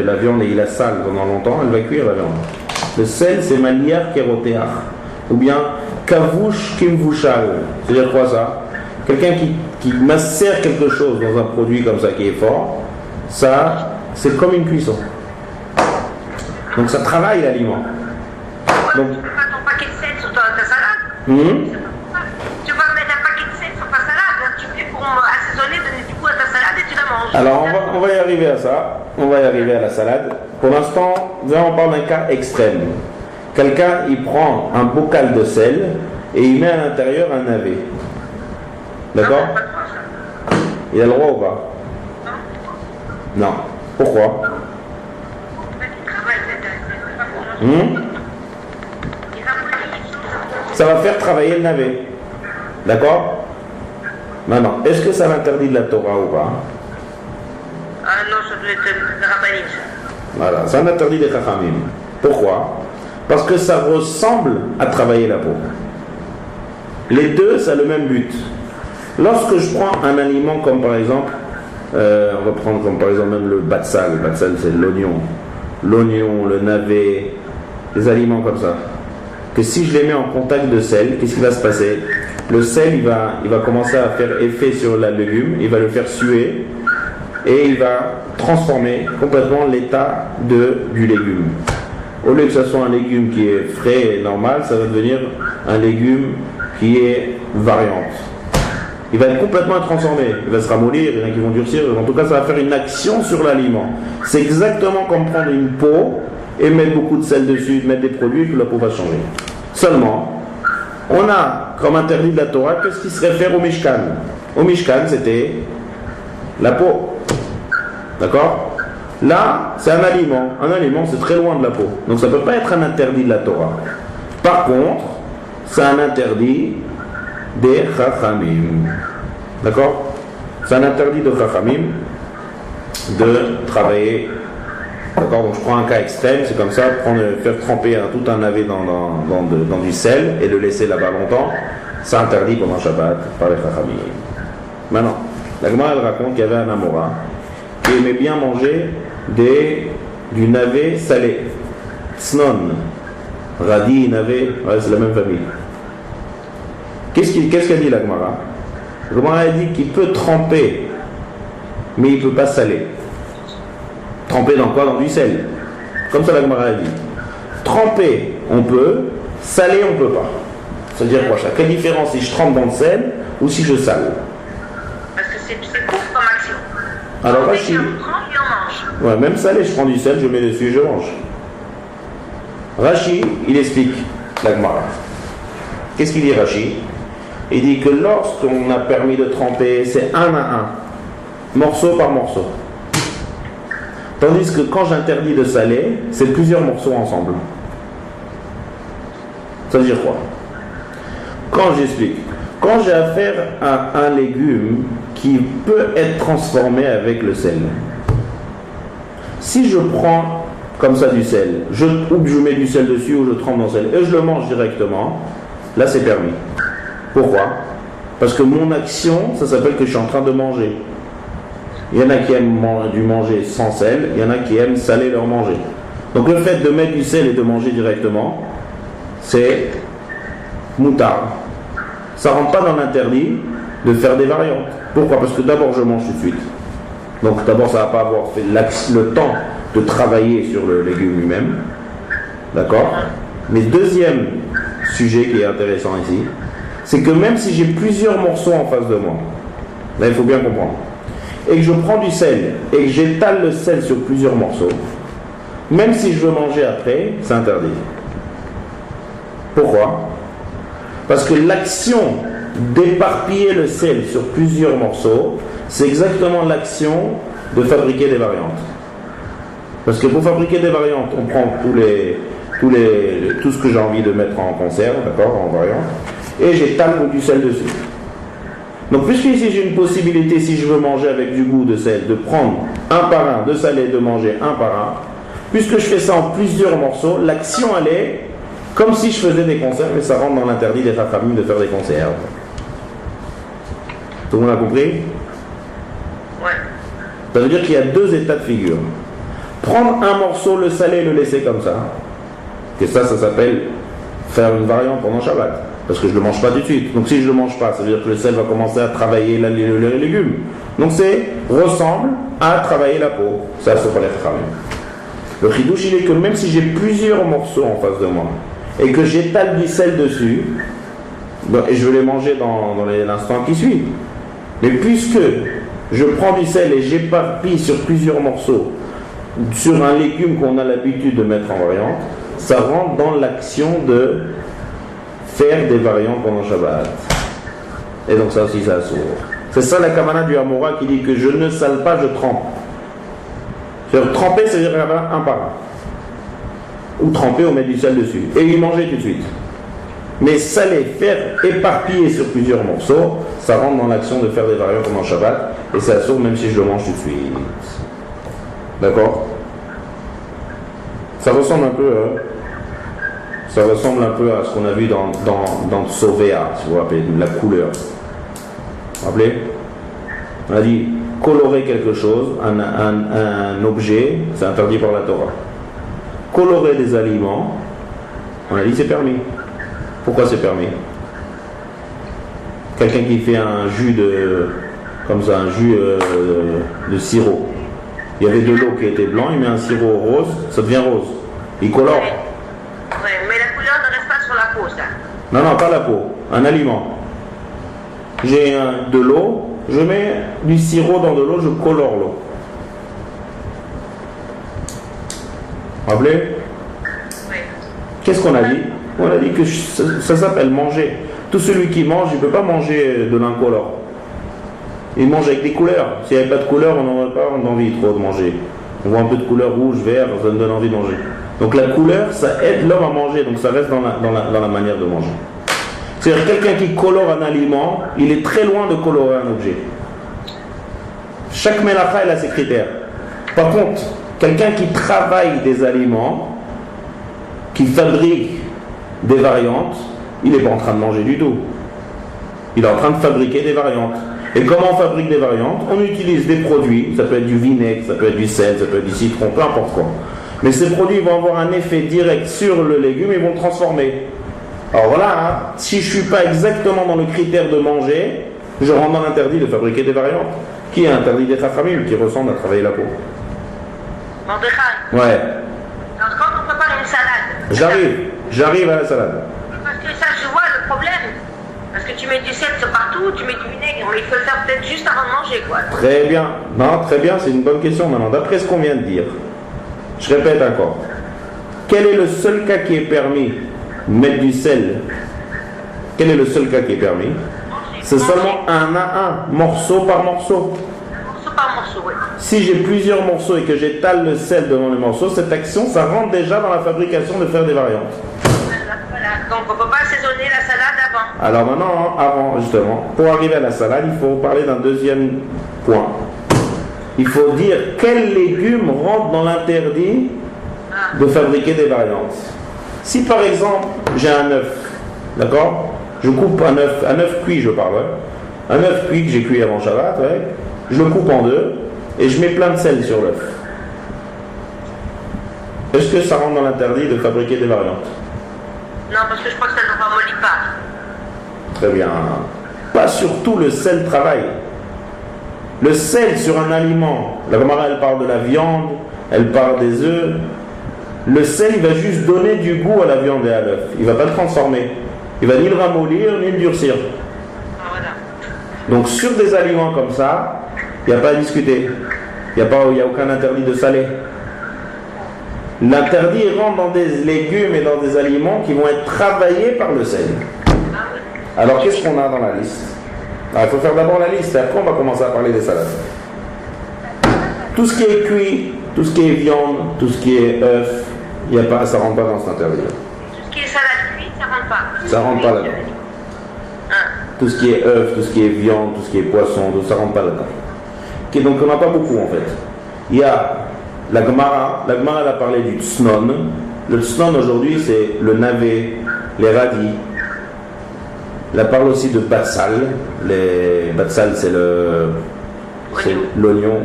la viande et il la sale pendant longtemps, elle va cuire la viande. Le sel, c'est Maliar keroteach. Ou bien Kavush kimvushal. C'est-à-dire quoi ça? Quelqu'un qui macère quelque chose dans un produit comme ça qui est fort, ça, c'est comme une cuisson. Donc ça travaille l'aliment. Donc, Tu peux pas Tu vas mettre un paquet de sel sur ta salade, donc tu fais pour assaisonner, donner du goût à ta salade et tu la manges. Alors on va y arriver à ça, on va y arriver à la salade. Pour l'instant, là on parle d'un cas extrême. Quelqu'un, il prend un bocal de sel et il met à l'intérieur un navet. D'accord? Il a le droit ou pas? Non. Pourquoi? Ça va faire travailler le navet. D'accord? Maintenant, est-ce que ça l'interdit de la Torah ou pas? Ah non, ça doit être le rabbinim. Voilà, ça l'interdit des chachamim. Pourquoi? Parce que ça ressemble à travailler la peau. Les deux, ça a le même but. Lorsque je prends un aliment comme par exemple, on va prendre comme par exemple même le batsal. Le batsal, c'est l'oignon. L'oignon, le navet, des aliments comme ça. Que si je les mets en contact de sel, qu'est-ce qui va se passer? Le sel, il va commencer à faire effet sur le légume, il va le faire suer et il va transformer complètement l'état du légume. Au lieu que ce soit un légume qui est frais et normal, ça va devenir un légume qui est variante. Il va être complètement transformé, il va se ramollir, il y en a qui vont durcir, en tout cas ça va faire une action sur l'aliment. C'est exactement comme prendre une peau et mettre beaucoup de sel dessus, mettre des produits et que la peau va changer. Seulement, on a comme interdit de la Torah que ce qui se réfère au Mishkan. Au Mishkan, c'était la peau. D'accord? Là, c'est un aliment. Un aliment, c'est très loin de la peau. Donc ça ne peut pas être un interdit de la Torah. Par contre, c'est un interdit des Chachamim. D'accord? C'est un interdit de Chachamim de travailler. D'accord? Donc je prends un cas extrême, c'est comme ça, faire tremper tout un navet dans du sel et le laisser là-bas longtemps, c'est interdit pendant Shabbat par les Chachamim. Maintenant, la Gemara elle raconte qu'il y avait un Amora qui aimait bien manger du navet salé. Snon, radis, navet, ouais, c'est la même famille. Qu'est-ce qu'a dit la Gemara? La Gemara a dit qu'il peut tremper, mais il ne peut pas saler. Tremper dans quoi? Dans du sel. Comme ça la Gemara a dit. Tremper, on peut. Saler, on ne peut pas. C'est-à-dire quoi? Quelle différence si je trempe dans le sel ou si je sale? Parce que c'est court comme action. Alors Rashi, on mange. Ouais, même salé, je prends du sel, je mets dessus et je mange. Rashi, il explique la Gemara. Qu'est-ce qu'il dit Rashi? Il dit que lorsqu'on a permis de tremper, c'est un à un, morceau par morceau. Tandis que quand j'interdis de saler, c'est plusieurs morceaux ensemble. Ça veut dire quoi? Quand j'explique, quand j'ai affaire à un légume qui peut être transformé avec le sel, si je prends comme ça du sel, ou je mets du sel dessus ou je trempe dans le sel et je le mange directement, là c'est permis. Pourquoi? Parce que mon action, ça s'appelle que je suis en train de manger. Il y en a qui aiment du manger sans sel, il y en a qui aiment saler leur manger. Donc le fait de mettre du sel et de manger directement, c'est moutard. Ça ne rentre pas dans l'interdit de faire des variantes. Pourquoi? Parce que d'abord je mange tout de suite. Donc d'abord ça ne va pas avoir fait le temps de travailler sur le légume lui-même. D'accord? Mais deuxième sujet qui est intéressant ici, c'est que même si j'ai plusieurs morceaux en face de moi, là il faut bien comprendre, et que je prends du sel et que j'étale le sel sur plusieurs morceaux, même si je veux manger après, c'est interdit. Pourquoi? Parce que l'action d'éparpiller le sel sur plusieurs morceaux, c'est exactement l'action de fabriquer des variantes. Parce que pour fabriquer des variantes, on prend tout ce que j'ai envie de mettre en conserve, d'accord, en variante, et j'étale du sel dessus. Donc puisqu'ici j'ai une possibilité, si je veux manger avec du goût de sel, de prendre un par un, de saler, de manger un par un, puisque je fais ça en plusieurs morceaux, l'action elle est comme si je faisais des conserves, et ça rentre dans l'interdit des Chachamim de faire des conserves. Tout le monde a compris? Ouais. Ça veut dire qu'il y a deux états de figure. Prendre un morceau, le saler et le laisser comme ça, et ça s'appelle faire une variante pendant Shabbat. Parce que je ne le mange pas tout de suite. Donc si je ne le mange pas, ça veut dire que le sel va commencer à travailler les légumes. Donc ressemble à travailler la peau. Ça, c'est pas les Chachamim. Le chidouche, il est que même si j'ai plusieurs morceaux en face de moi, et que j'étale du sel dessus, Et je vais les manger dans l'instant qui suit. Mais puisque je prends du sel et j'éparpille sur plusieurs morceaux, sur un légume qu'on a l'habitude de mettre en variante, ça rentre dans l'action de faire des variantes pendant Shabbat. Et donc ça aussi, ça assourd. C'est ça la kavana du Hamora qui dit que je ne sale pas, je trempe. C'est-à-dire tremper, c'est-à-dire un par un. Ou tremper, on met du sel dessus. Et y manger tout de suite. Mais saler, faire éparpiller sur plusieurs morceaux, ça rentre dans l'action de faire des variantes pendant Shabbat. Et ça assourd même si je le mange tout de suite. D'accord? Ça ressemble un peu à ce qu'on a vu dans Sovea, si vous vous rappelez, la couleur. Vous vous rappelez? On a dit colorer quelque chose, un objet, c'est interdit par la Torah. Colorer des aliments, on a dit c'est permis. Pourquoi c'est permis? Quelqu'un qui fait un jus de sirop. Il y avait de l'eau qui était blanc, il met un sirop rose, ça devient rose. Il colore. Oui, mais la couleur ne reste pas sur la peau, ça. Non, pas la peau, un aliment. J'ai de l'eau, je mets du sirop dans de l'eau, je colore l'eau. Vous vous rappelez? Oui. Qu'est-ce qu'on a dit? On a dit que ça s'appelle manger. Tout celui qui mange, il ne peut pas manger de l'incolore. Il mange avec des couleurs. S'il n'y avait pas de couleur, on n'aurait pas envie trop de manger. On voit un peu de couleur rouge, vert, ça nous donne envie de manger. Donc la couleur, ça aide l'homme à manger, donc ça reste dans la manière de manger. C'est-à-dire quelqu'un qui colore un aliment, il est très loin de colorer un objet. Chaque mélacha, elle a ses critères. Par contre, quelqu'un qui travaille des aliments, qui fabrique des variantes, il n'est pas en train de manger du tout. Il est en train de fabriquer des variantes. Et comment on fabrique des variantes? On utilise des produits, ça peut être du vinaigre, ça peut être du sel, ça peut être du citron, peu importe quoi. Mais ces produits vont avoir un effet direct sur le légume et vont le transformer. Alors voilà, si je ne suis pas exactement dans le critère de manger, je rentre dans l'interdit de fabriquer des variantes. Qui est interdit des chachamim, qui ressemble à travailler la peau. Mordechai. Ouais. Alors quand on prépare une salade. J'arrive à la salade. Parce que ça, je vois le problème. Parce que tu mets du sel partout, tu mets du vinaigre, mais il faut le faire peut-être juste avant de manger, quoi. Très bien. Non, très bien, c'est une bonne question maintenant. D'après ce qu'on vient de dire, je répète encore. Quel est le seul cas qui est permis de mettre du sel? Quel est le seul cas qui est permis? C'est seulement un à un, morceau par morceau. Morceau par morceau, oui. Si j'ai plusieurs morceaux et que j'étale le sel devant les morceaux, cette action, ça rentre déjà dans la fabrication de faire des variantes. Voilà. Donc on ne peut pas assaisonner la salade avant. Alors maintenant, avant justement, pour arriver à la salade, il faut parler d'un deuxième point. Il faut dire quels légumes rentrent dans l'interdit de fabriquer des variantes. Si par exemple, j'ai un œuf, d'accord? Je coupe un œuf cuit, je parle. Un œuf cuit que j'ai cuit avant Shabbat, ouais. Je le coupe en deux et je mets plein de sel sur l'œuf. Est-ce que ça rentre dans l'interdit de fabriquer des variantes? Non, parce que je crois que ça ne ramollit pas. Très bien. Pas surtout le sel travail. Le sel sur un aliment, la Gemara elle parle de la viande, elle parle des œufs. Le sel il va juste donner du goût à la viande et à l'œuf. Il ne va pas le transformer. Il va ni le ramollir ni le durcir. Ah, voilà. Donc sur des aliments comme ça, il n'y a pas à discuter. Il n'y a aucun interdit de saler. L'interdit rentre dans des légumes et dans des aliments qui vont être travaillés par le sel. Alors qu'est-ce qu'on a dans la liste? Alors, il faut faire d'abord la liste, et après on va commencer à parler des salades. Tout ce qui est cuit, tout ce qui est viande, tout ce qui est œuf, ça ne rentre pas dans cet interdit. Tout ce qui est salade cuite, ça ne rentre pas. Ça ne rentre pas là-dedans. Tout ce qui est œuf, tout ce qui est viande, tout ce qui est poisson, ça ne rentre pas là-dedans. Okay, donc on n'a pas beaucoup en fait. Il y a la Gemara elle a parlé du tsnon. Le tsnon aujourd'hui c'est le navet, les radis. Elle parle aussi de batsal. Les batsal c'est l'oignon.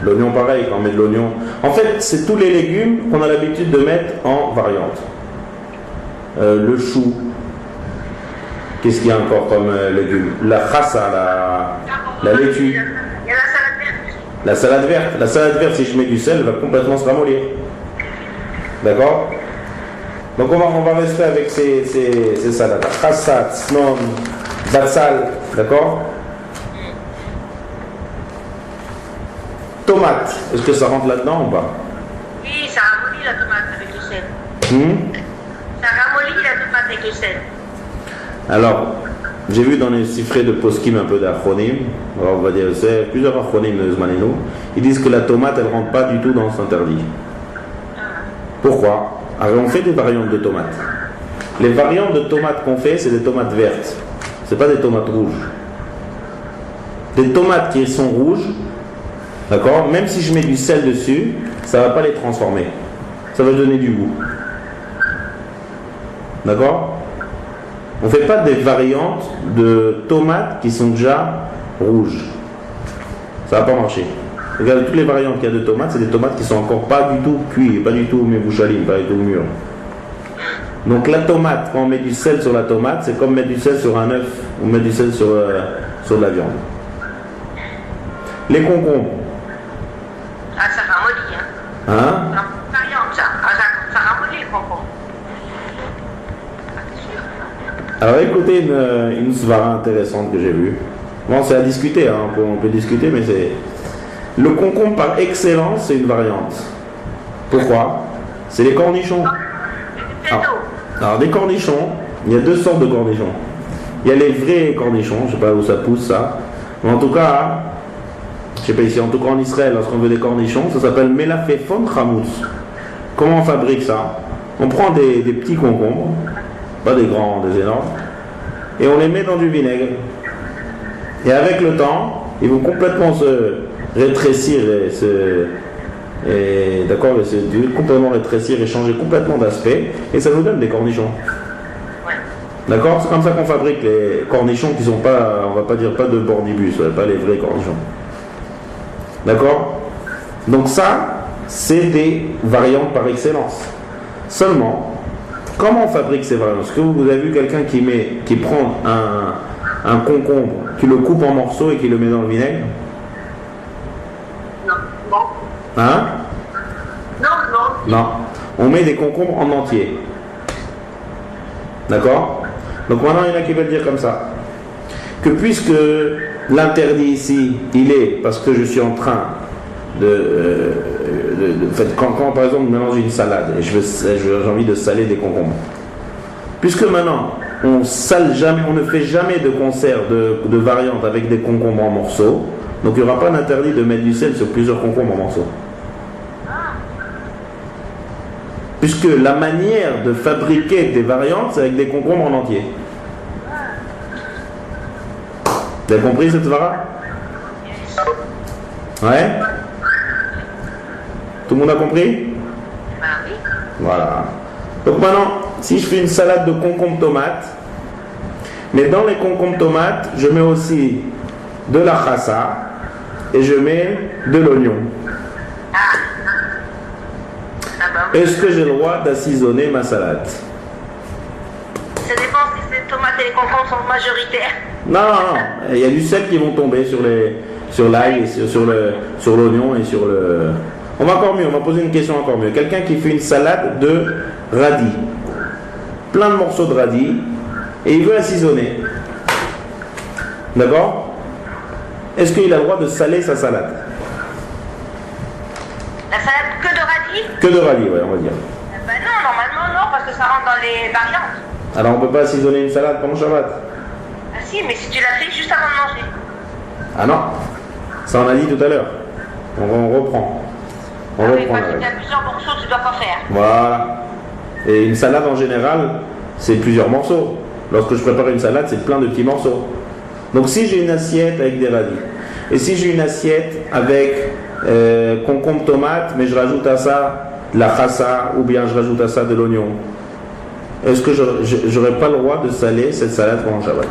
L'oignon pareil, quand on met de l'oignon. En fait c'est tous les légumes qu'on a l'habitude de mettre en variante. Le chou. Qu'est-ce qu'il y a encore comme légumes? La chassa, la laitue. Il y a la salade verte. La salade verte. La salade verte, si je mets du sel, elle va complètement se ramollir. D'accord? Donc on va rester avec ces salades. Khassat, snon, batsal, d'accord? Tomate, est-ce que ça rentre là-dedans ou pas? Oui, ça ramollit la tomate avec le sel. Ça ramollit la tomate avec le sel. Alors, j'ai vu dans les chiffrés de Poskim un peu d'acronymes. Alors on va dire, c'est plusieurs acronymes de Zmanino. Ils disent que la tomate, elle rentre pas du tout dans cet interdit. Pourquoi? Alors on fait des variantes de tomates. Les variantes de tomates qu'on fait, c'est des tomates vertes. C'est pas des tomates rouges. Des tomates qui sont rouges, d'accord? Même si je mets du sel dessus, ça va pas les transformer. Ça va donner du goût. D'accord? On ne fait pas des variantes de tomates qui sont déjà rouges. Ça va pas marcher. Regardez, toutes les variantes qu'il y a de tomates, c'est des tomates qui sont encore pas du tout cuites, pas du tout mébouchalim, pas du tout mûres. Donc la tomate, quand on met du sel sur la tomate, c'est comme mettre du sel sur un œuf ou mettre du sel sur de la viande. Les concombres. Ah, ça ramollit, hein? Hein? Variante, ça. Ah, ça ramollit le concombre. Alors écoutez une svara intéressante que j'ai vue. Bon, c'est à discuter, hein, on peut discuter, mais c'est... Le concombre par excellence, c'est une variante. Pourquoi? C'est les cornichons. Alors des cornichons, il y a deux sortes de cornichons. Il y a les vrais cornichons, je ne sais pas où ça pousse ça. Mais en tout cas, je ne sais pas ici, en tout cas en Israël, lorsqu'on veut des cornichons, ça s'appelle melafefon chamoutz. Comment on fabrique ça? On prend des petits concombres, pas des grands, des énormes, et on les met dans du vinaigre. Et avec le temps, ils vont complètement se rétrécir d'accord, complètement rétrécir et changer complètement d'aspect, et ça nous donne des cornichons. D'accord? C'est comme ça qu'on fabrique les cornichons qui sont pas, on va pas dire pas de bordibus, pas les vrais cornichons. D'accord? Donc ça, c'est des variantes par excellence. Seulement, comment on fabrique ces variantes? Est-ce que vous avez vu quelqu'un qui prend un concombre, qui le coupe en morceaux et qui le met dans le vinaigre? Non. Hein? Non. Non. On met des concombres en entier. D'accord? Donc maintenant, il y en a qui veulent dire comme ça. Que puisque l'interdit ici, il est parce que je suis en train quand par exemple, je mélange une salade et j'ai envie de saler des concombres. Puisque maintenant, on ne fait jamais de concert de variante avec des concombres en morceaux, donc il n'y aura pas d'interdit de mettre du sel sur plusieurs concombres en morceaux. Puisque la manière de fabriquer des variantes, c'est avec des concombres en entier. Vous avez compris cette vara? Ouais? Tout le monde a compris? Oui. Voilà. Donc maintenant, si je fais une salade de concombres tomates, mais dans les concombres tomates, je mets aussi de la chassa et je mets de l'oignon. Est-ce que j'ai le droit d'assaisonner ma salade? Ça dépend si les tomates et les concombres sont majoritaires. Non. Il y a du sel qui vont tomber sur l'ail et sur l'oignon et sur le... On va encore mieux, on va poser une question encore mieux. Quelqu'un qui fait une salade de radis, plein de morceaux de radis, et il veut assaisonner. D'accord? Est-ce qu'il a le droit de saler sa salade? La salade que de radis? Que de radis, ouais, on va dire. Non, normalement non, parce que ça rentre dans les variantes. Alors on ne peut pas assaisonner une salade pendant Shabbat? Ah si, mais si tu l'as fait juste avant de manger. Ah non, ça on a dit tout à l'heure. On reprend. Parce qu'il y a plusieurs morceaux, tu ne dois pas faire. Voilà. Et une salade en général, c'est plusieurs morceaux. Lorsque je prépare une salade, c'est plein de petits morceaux. Donc si j'ai une assiette avec des radis, et si j'ai une assiette avec concombre tomate, mais je rajoute à ça de la chassa, ou bien je rajoute à ça de l'oignon, est-ce que j'aurais pas le droit de saler cette salade pendant Shabbat?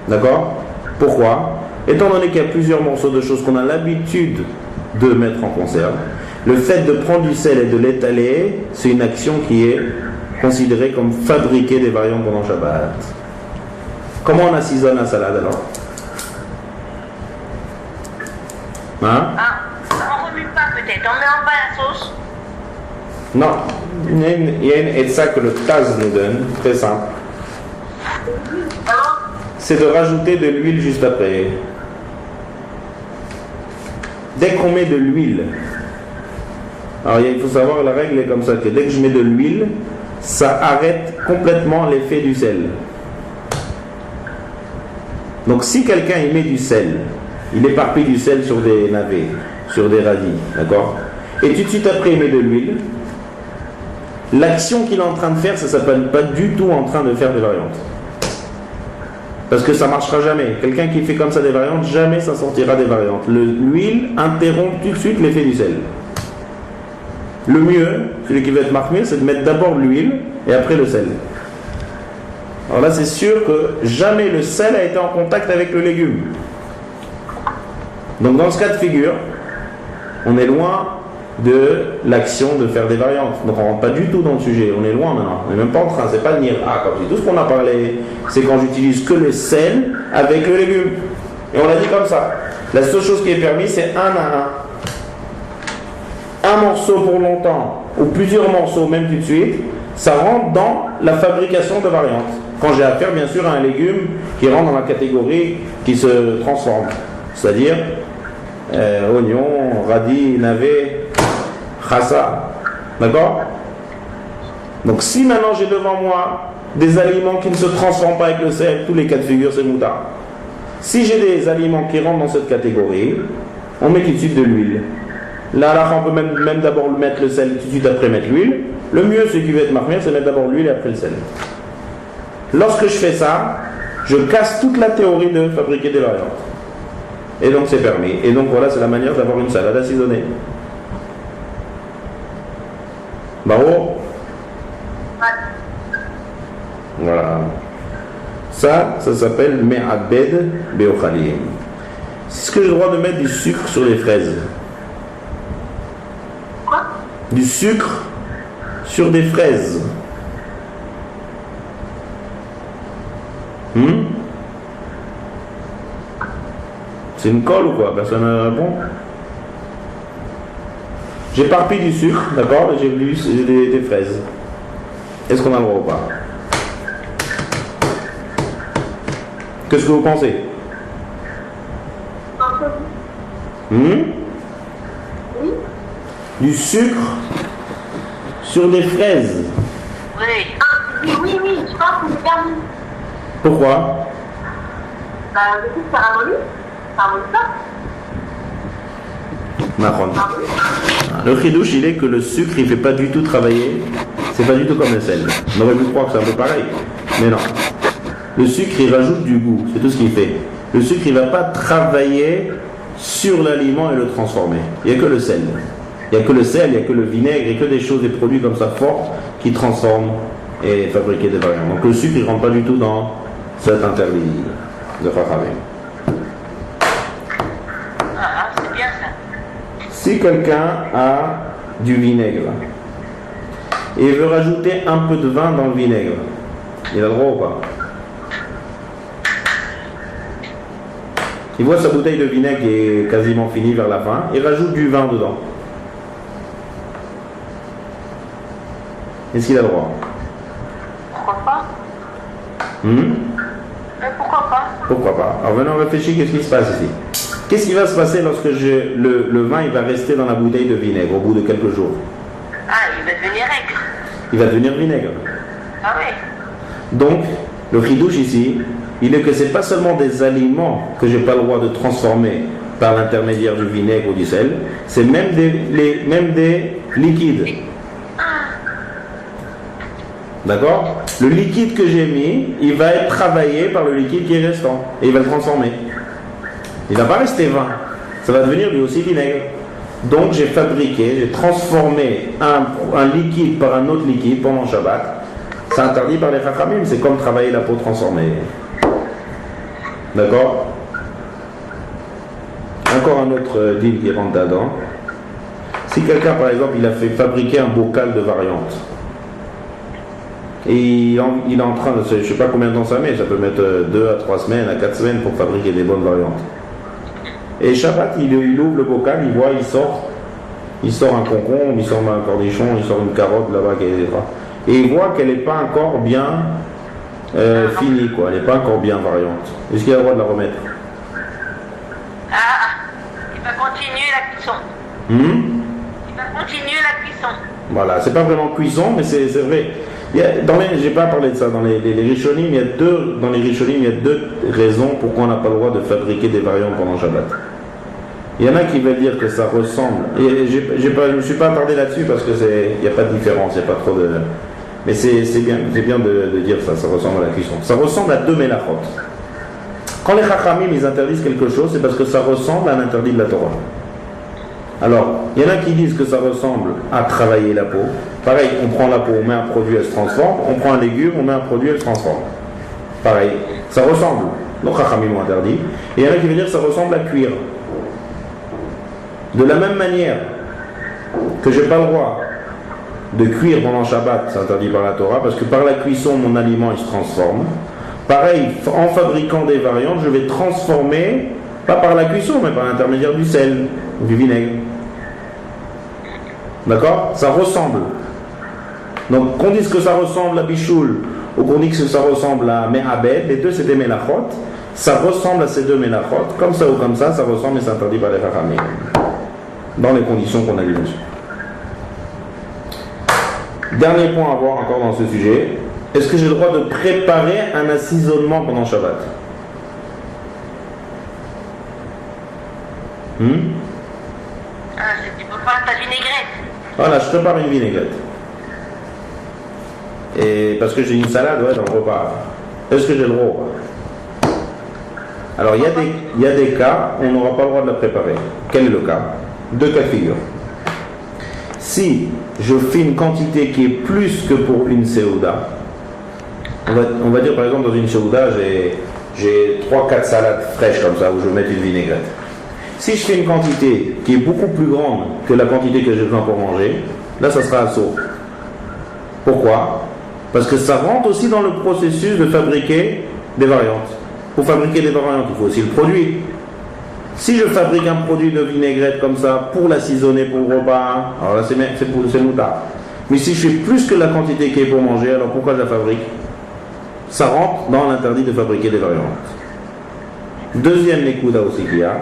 D'accord? Pourquoi? Étant donné qu'il y a plusieurs morceaux de choses qu'on a l'habitude de mettre en conserve, le fait de prendre du sel et de l'étaler, c'est une action qui est considérée comme fabriquer des variantes pendant Shabbat. Comment on assaisonne la salade alors? Hein? On ne remue pas peut-être, on met en bas la sauce. Non, Il y a une etza que le Taz nous donne, très simple. C'est de rajouter de l'huile juste après. Dès qu'on met de l'huile, alors il faut savoir, la règle est comme ça, que dès que je mets de l'huile, ça arrête complètement l'effet du sel. Donc si quelqu'un il met du sel, il éparpille du sel sur des navets, sur des radis, d'accord? Et tout de suite après il met de l'huile, l'action qu'il est en train de faire, ça ne s'appelle pas du tout en train de faire des variantes. Parce que ça ne marchera jamais. Quelqu'un qui fait comme ça des variantes, jamais ça sortira des variantes. L'huile interrompt tout de suite l'effet du sel. Le mieux, celui qui va être marqué, c'est de mettre d'abord l'huile et après le sel. Alors là, c'est sûr que jamais le sel a été en contact avec le légume. Donc dans ce cas de figure, on est loin de l'action de faire des variantes. Donc on ne rentre pas du tout dans le sujet, on est loin maintenant. On n'est même pas en train, c'est pas de dire ah comme si tout ce qu'on a parlé, c'est quand j'utilise que le sel avec le légume. Et on l'a dit comme ça. La seule chose qui est permise, c'est un à un. Un morceau pour longtemps, ou plusieurs morceaux même tout de suite, ça rentre dans la fabrication de variantes. Quand j'ai affaire bien sûr à un légume qui rentre dans la catégorie qui se transforme. C'est-à-dire oignon, radis, navet, chassa. D'accord? Donc si maintenant j'ai devant moi des aliments qui ne se transforment pas avec le sel, tous les cas de figure c'est moutarde. Si j'ai des aliments qui rentrent dans cette catégorie, on met tout de suite de l'huile. Là, on peut même d'abord mettre le sel tout de suite après mettre l'huile. Le mieux, ce qui va être marqué, c'est mettre d'abord l'huile et après le sel. Lorsque je fais ça, je casse toute la théorie de fabriquer des variantes. Et donc c'est permis. Et donc voilà, c'est la manière d'avoir une salade assaisonnée. Bravo. Voilà. Ça s'appelle me'abed be'ochalim. Est-ce que j'ai le droit de mettre du sucre sur les fraises? Quoi? Du sucre sur des fraises. C'est une colle ou quoi? Personne ne répond. J'éparpille du sucre, d'accord, et j'ai des fraises. Est-ce qu'on a le droit ou pas? Qu'est-ce que vous pensez? Oui. Du sucre sur des fraises. Oui. Oui, je pense que c'est permis. Pourquoi? Du coup, ça ramollit. Ça ramollit pas. Macron. Le chidouche, il est que le sucre, il ne fait pas du tout travailler. C'est pas du tout comme le sel. On aurait pu croire que c'est un peu pareil. Mais non. Le sucre, il rajoute du goût. C'est tout ce qu'il fait. Le sucre, il ne va pas travailler sur l'aliment et le transformer. Il n'y a que le sel. Il n'y a que le sel, il n'y a que le vinaigre, il n'y a que des choses, des produits comme ça forts qui transforment et fabriquent des variantes. Donc le sucre, il ne rentre pas du tout dans cet interdit de Chachamim. Ah, c'est bien ça. Si quelqu'un a du vinaigre et veut rajouter un peu de vin dans le vinaigre, il a le droit ou pas? Il voit sa bouteille de vinaigre qui est quasiment finie vers la fin, il rajoute du vin dedans. Est-ce qu'il a le droit? Pourquoi pas? Pourquoi pas? Pourquoi pas? Alors venons réfléchir, qu'est-ce qui se passe ici? Qu'est-ce qui va se passer lorsque le vin il va rester dans la bouteille de vinaigre au bout de quelques jours? Ah, il va devenir aigre. Il va devenir vinaigre. Ah oui. Donc, le chidouche ici, il est que ce n'est pas seulement des aliments que je n'ai pas le droit de transformer par l'intermédiaire du vinaigre ou du sel, c'est même des liquides. D'accord? Le liquide que j'ai mis, il va être travaillé par le liquide qui est restant. Et il va le transformer. Il ne va pas rester vin. Ça va devenir lui aussi vinaigre. Donc j'ai transformé un liquide par un autre liquide pendant Shabbat. C'est interdit par les Chachamim. C'est comme travailler la peau transformée. D'accord? Encore un autre deal qui rentre dedans. Si quelqu'un, par exemple, il a fait fabriquer un bocal de variantes, et il est en train de, je ne sais pas combien de temps ça met, ça peut mettre 2 à 3 semaines, à 4 semaines pour fabriquer des bonnes variantes. Et Shabbat, il ouvre le bocal, il voit, il sort il sort un concombre, il sort un cornichon, il sort une carotte là-bas, etc. Et il voit qu'elle n'est pas encore bien finie, quoi. Elle n'est pas encore bien variante. Est-ce qu'il a le droit de la remettre? Il va continuer la cuisson. Il va continuer la cuisson. Voilà, c'est pas vraiment cuisson, mais c'est vrai. J'ai pas parlé de ça. Dans les Rishonim, il y a deux raisons pourquoi on n'a pas le droit de fabriquer des variantes pendant Shabbat. Il y en a qui veulent dire que ça ressemble. Et je ne me suis pas attardé là-dessus parce que il n'y a pas de différence, il n'y a pas trop de. Mais c'est bien de dire ça ressemble à la cuisson. Ça ressemble à deux melachot. Quand les Chachamim ils interdisent quelque chose, c'est parce que ça ressemble à un interdit de la Torah. Alors, il y en a qui disent que ça ressemble à travailler la peau. Pareil, on prend la peau, on met un produit, elle se transforme. On prend un légume, on met un produit, elle se transforme. Pareil, ça ressemble. Donc Chachamim ont interdit. Et il y en a qui veulent dire que ça ressemble à cuire. De la même manière que je n'ai pas le droit de cuire pendant Shabbat, c'est interdit par la Torah, parce que par la cuisson, mon aliment il se transforme. Pareil, en fabriquant des variantes, je vais transformer, pas par la cuisson, mais par l'intermédiaire du sel, du vinaigre. D'accord? Ça ressemble. Donc, qu'on dise que ça ressemble à bichoul, ou qu'on dise que ça ressemble à me'abed, les deux c'est des melachot, ça ressemble à ces deux melachot, comme ça ou comme ça ressemble et c'est interdit par les Chachamim. Dans les conditions qu'on a dit dessus. Dernier point à voir encore dans ce sujet. Est-ce que j'ai le droit de préparer un assaisonnement pendant Shabbat? Tu peux faire ta vinaigrette. Voilà, je prépare une vinaigrette. Et parce que j'ai une salade dans le repas. Est-ce que j'ai le droit? Alors il y a des cas où on n'aura pas le droit de la préparer. Quel est le cas? Deux cas de figure. Si je fais une quantité qui est plus que pour une séouda, on va dire par exemple dans une séouda, j'ai 3-4 salades fraîches comme ça où je vais mettre une vinaigrette. Si je fais une quantité qui est beaucoup plus grande que la quantité que j'ai besoin pour manger, là ça sera assaut. Pourquoi? Parce que ça rentre aussi dans le processus de fabriquer des variantes. Pour fabriquer des variantes, il faut aussi le produit. Si je fabrique un produit de vinaigrette comme ça pour l'assaisonner pour le repas, alors là c'est moutard. Mais si je fais plus que la quantité qui est pour manger, alors pourquoi je la fabrique? Ça rentre dans l'interdit de fabriquer des variantes. Deuxième nékouda aussi qu'il y a,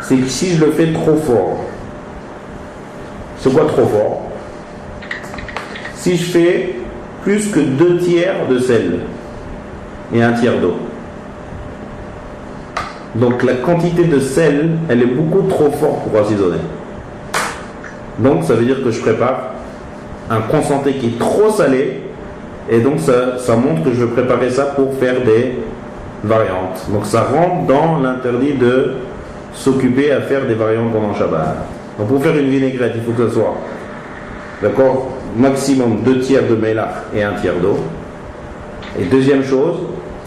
c'est que si je le fais trop fort, c'est quoi trop fort? Si je fais plus que 2 tiers de sel et 1 tiers d'eau. Donc la quantité de sel, elle est beaucoup trop forte pour assaisonner. Donc ça veut dire que je prépare un concentré qui est trop salé, et donc ça montre que je veux préparer ça pour faire des variantes. Donc ça rentre dans l'interdit de s'occuper à faire des variantes pendant Shabbat. Donc pour faire une vinaigrette, il faut que ça soit, d'accord, maximum 2 tiers de mélac et 1 tiers d'eau. Et deuxième chose,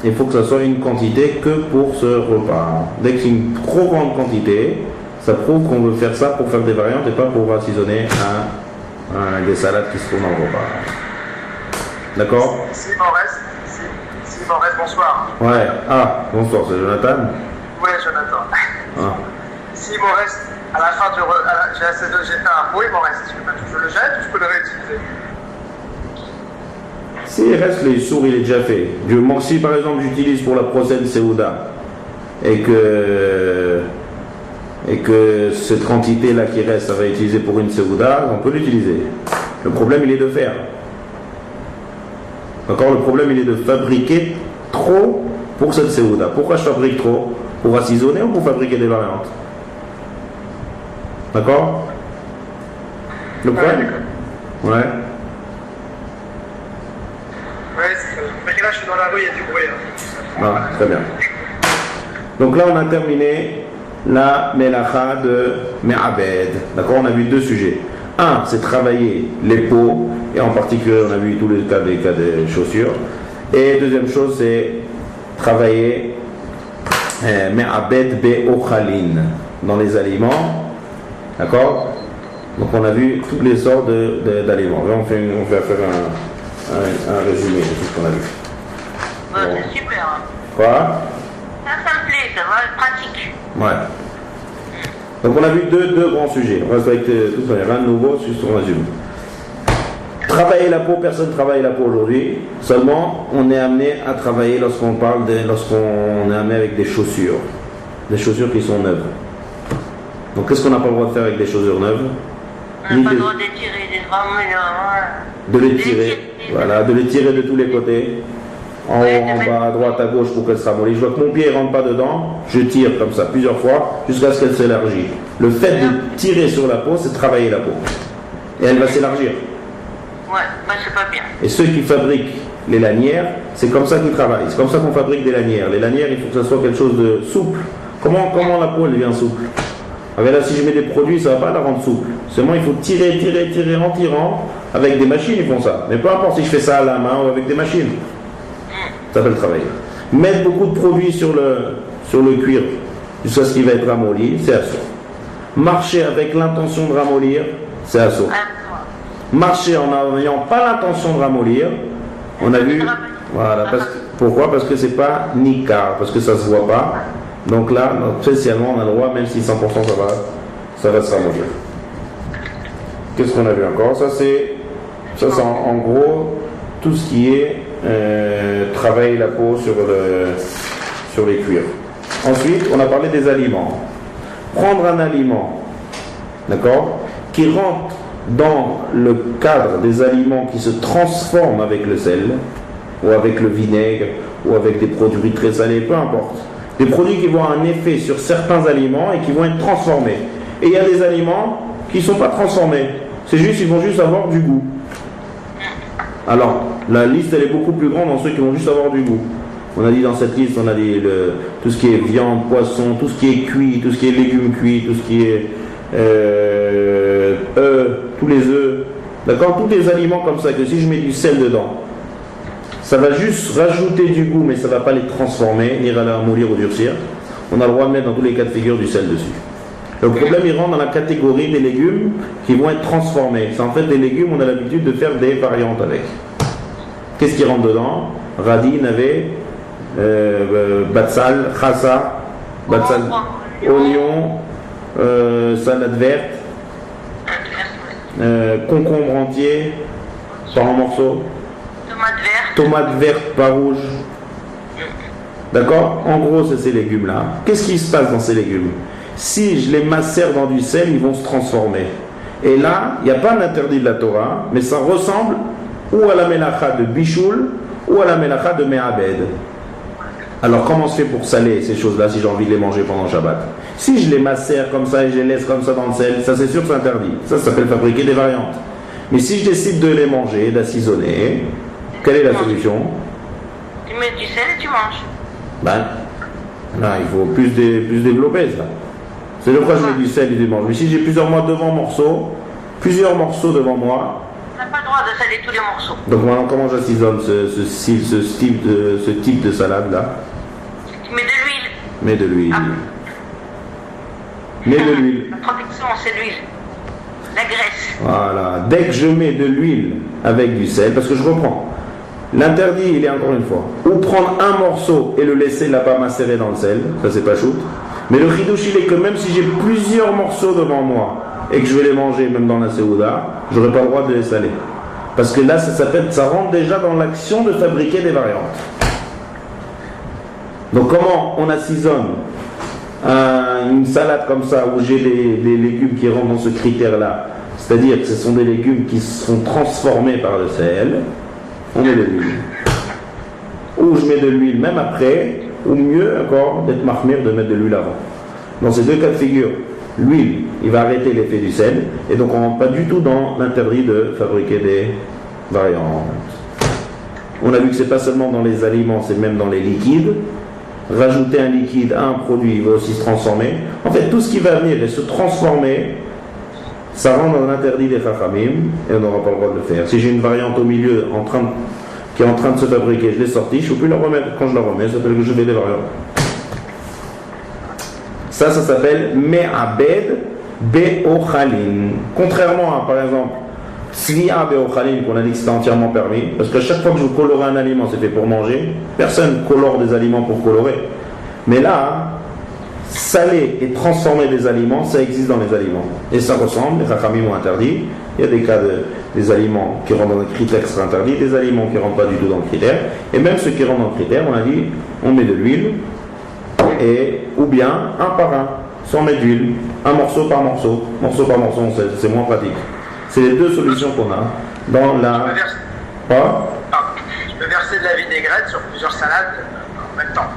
il faut que ça soit une quantité que pour ce repas. Dès que c'est une trop grande quantité, ça prouve qu'on veut faire ça pour faire des variantes et pas pour assaisonner des salades qui se trouvent dans le repas. D'accord? S'il m'en reste, bonsoir. Ouais, bonsoir, c'est Jonathan? Oui, Jonathan. S'il m'en reste, à la fin j'ai fait un pot, il m'en reste. Je le jette ou je peux le réutiliser? S'il reste, les sourds, il est déjà fait. Si par exemple j'utilise pour la prochaine Séouda et que cette quantité-là qui reste, ça va être utilisé pour une Séouda, on peut l'utiliser. Le problème, il est de faire. D'accord? Le problème, il est de fabriquer trop pour cette Séouda. Pourquoi je fabrique trop? Pour assaisonner ou pour fabriquer des variantes? D'accord? Le problème? Ouais. Oui, c'est ça. Mais là, je suis dans la rue, il y a du bruit. Très bien. Donc là, on a terminé la melacha de Me'abed. D'accord? On a vu 2 sujets. Un, c'est travailler les peaux, et en particulier, on a vu tous les cas des chaussures. Et deuxième chose, c'est travailler Me'abed be'ochalin, dans les aliments. D'accord? Donc on a vu toutes les sortes d'aliments. Là, on va faire un résumé de tout ce qu'on a vu. Bon. C'est super. Quoi? Ça me plaît, ça va être pratique. Ouais. Donc on a vu deux grands sujets. On reste avec toute manière, rien de nouveau, juste on résume. Travailler la peau, personne ne travaille la peau aujourd'hui. Seulement, on est amené à travailler lorsqu'on est amené avec des chaussures qui sont neuves. Donc qu'est-ce qu'on n'a pas le droit de faire avec des chaussures neuves? On n'a pas le droit d'étirer des drames, de les tirer, voilà, de les tirer de tous les côtés, en haut, en bas, à droite, à gauche pour qu'elle se ramollit. Je vois que mon pied ne rentre pas dedans, je tire comme ça plusieurs fois jusqu'à ce qu'elle s'élargisse. Le fait de tirer sur la peau, c'est travailler la peau. Et elle va s'élargir. Ouais, bah c'est pas bien. Et ceux qui fabriquent les lanières, c'est comme ça qu'ils travaillent. C'est comme ça qu'on fabrique des lanières. Les lanières, il faut que ça soit quelque chose de souple. Comment la peau elle devient souple? Avec là, si je mets des produits, ça ne va pas la rendre souple. Seulement, il faut tirer en tirant. Avec des machines, ils font ça. Mais peu importe si je fais ça à la main ou avec des machines. Ça s'appelle travailler. Mettre beaucoup de produits sur le cuir jusqu'à ce qu'il va être ramolli, c'est assaut. Marcher avec l'intention de ramollir, c'est assaut. Marcher en n'ayant pas l'intention de ramollir, on a vu. Voilà. Pourquoi? Parce que c'est pas nikar, parce que ça se voit pas. Donc là, spécialement, on a le droit, même si 100% ça va se ramollir. Qu'est-ce qu'on a vu encore? Ça c'est en gros tout ce qui est travailler la peau sur les cuirs. Ensuite, on a parlé des aliments. Prendre un aliment, d'accord, qui rentre dans le cadre des aliments qui se transforment avec le sel, ou avec le vinaigre, ou avec des produits très salés, peu importe. Des produits qui vont avoir un effet sur certains aliments et qui vont être transformés. Et il y a des aliments qui ne sont pas transformés. C'est juste, ils vont juste avoir du goût. Alors, la liste, elle est beaucoup plus grande dans ceux qui vont juste avoir du goût. On a dit dans cette liste, on a dit tout ce qui est viande, poisson, tout ce qui est cuit, tout ce qui est légumes cuits, tout ce qui est œufs, tous les œufs. D'accord? Tous les aliments comme ça, que si je mets du sel dedans, ça va juste rajouter du goût, mais ça ne va pas les transformer, ni les ramollir ou durcir. On a le droit de mettre dans tous les cas de figure du sel dessus. Le problème, il rentre dans la catégorie des légumes qui vont être transformés. C'est en fait des légumes, on a l'habitude de faire des variantes avec. Qu'est-ce qui rentre dedans? Radis, navet, batsal, khassa, batsal, oignon, salade verte, concombre entier, par en morceaux, tomate verte par rouge. D'accord? En gros, c'est ces légumes-là. Qu'est-ce qui se passe dans ces légumes? Si je les macère dans du sel, ils vont se transformer. Et là, il n'y a pas d'interdit de la Torah, mais ça ressemble ou à la mélacha de bichoul ou à la mélacha de me'abed. Alors comment on se fait pour saler ces choses-là si j'ai envie de les manger pendant le Shabbat? Si je les macère comme ça et je les laisse comme ça dans le sel, ça c'est sûr que c'est interdit. Ça s'appelle fabriquer des variantes. Mais si je décide de les manger, d'assaisonner, quelle est la solution? Tu mets du sel et tu manges. Ben, là, il faut plus développer ça. C'est pourquoi je mets du sel et du mange. Mais si j'ai plusieurs morceaux devant moi, tu n'as pas le droit de saler tous les morceaux. Donc maintenant, comment j'assaisonne ce type de salade là? Tu mets de l'huile. Mets de l'huile. Mets de l'huile. La protection, c'est l'huile. La graisse. Voilà. Dès que je mets de l'huile avec du sel, parce que je reprends. L'interdit, il est encore une fois. Ou prendre un morceau et le laisser là-bas macérer dans le sel, ça c'est pas shoot. Mais le chidouche, il est que même si j'ai plusieurs morceaux devant moi et que je vais les manger même dans la Seouda, je n'aurai pas le droit de les saler. Parce que là, ça rentre déjà dans l'action de fabriquer des variantes. Donc comment on assaisonne une salade comme ça où j'ai des légumes qui rentrent dans ce critère-là, c'est-à-dire que ce sont des légumes qui sont transformés par le sel, on met de l'huile. Ou je mets de l'huile même après, ou mieux encore d'être mahmir de mettre de l'huile avant. Dans ces deux cas de figure, l'huile, il va arrêter l'effet du sel, et donc on ne rentre pas du tout dans l'interdit de fabriquer des variantes. On a vu que c'est pas seulement dans les aliments, c'est même dans les liquides. Rajouter un liquide à un produit, il va aussi se transformer. En fait, tout ce qui va venir et se transformer, ça rentre dans l'interdit des chachamim, et on n'aura pas le droit de le faire. Si j'ai une variante au milieu qui est en train de se fabriquer, je l'ai sortie, je ne peux plus la remettre. Quand je la remets, ça s'appelle que je fais des variantes. Ça s'appelle me'abed be'ochalin. Contrairement à, par exemple, tzvi'a be'ochalin, qu'on a dit que c'était entièrement permis, parce qu'à chaque fois que je colore un aliment, c'est fait pour manger. Personne colore des aliments pour colorer. Mais là, saler et transformer des aliments, ça existe dans les aliments. Et ça ressemble, les Chachamim ont interdit. Il y a des cas des aliments qui rentrent dans le critère qui sera interdit, des aliments qui ne rentrent pas du tout dans le critère. Et même ceux qui rentrent dans le critère, on a dit, on met de l'huile, ou bien un par un, sans mettre d'huile, un morceau par morceau. Morceau par morceau, c'est moins pratique. C'est les deux solutions qu'on a dans la... Quoi ? Je peux verser de la vinaigrette sur plusieurs salades en même temps.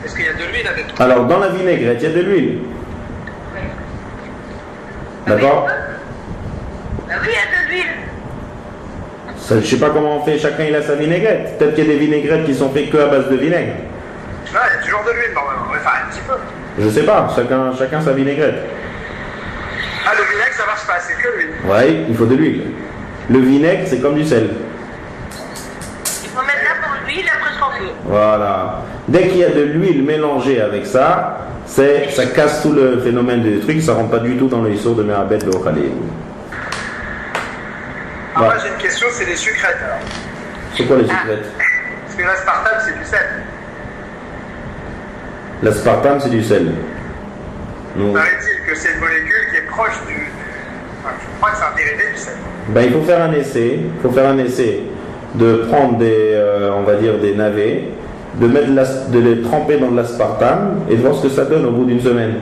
Est-ce qu'il y a de l'huile avec? Alors, dans la vinaigrette, il y a de l'huile. D'accord? Oui, il y a de l'huile. Je ne sais pas comment on fait, chacun il a sa vinaigrette. Peut-être qu'il y a des vinaigrettes qui sont faites que à base de vinaigre. Non, il y a toujours de l'huile normalement. Enfin, un petit peu. Je sais pas, chacun sa vinaigrette. Ah, le vinaigre ça marche pas, c'est que l'huile. Oui, il faut de l'huile. Le vinaigre, c'est comme du sel. Il faut mettre là pour l'huile, après se feu. Voilà. Dès qu'il y a de l'huile mélangée avec ça, ça casse tout le phénomène du truc, ça ne rentre pas du tout dans le issour de Me'abed le Ochalé. Alors moi j'ai une question, c'est les sucrètes alors. C'est quoi les sucrètes? Parce que l'aspartame c'est du sel. L'aspartame, c'est du sel. Donc, Paraît-il que c'est une molécule qui est proche du... Enfin, je crois que c'est un dérivé du sel. ben, il faut faire un essai. Il faut faire un essai de prendre on va dire des navets, de les tremper dans de l'aspartame et de voir ce que ça donne au bout d'une semaine.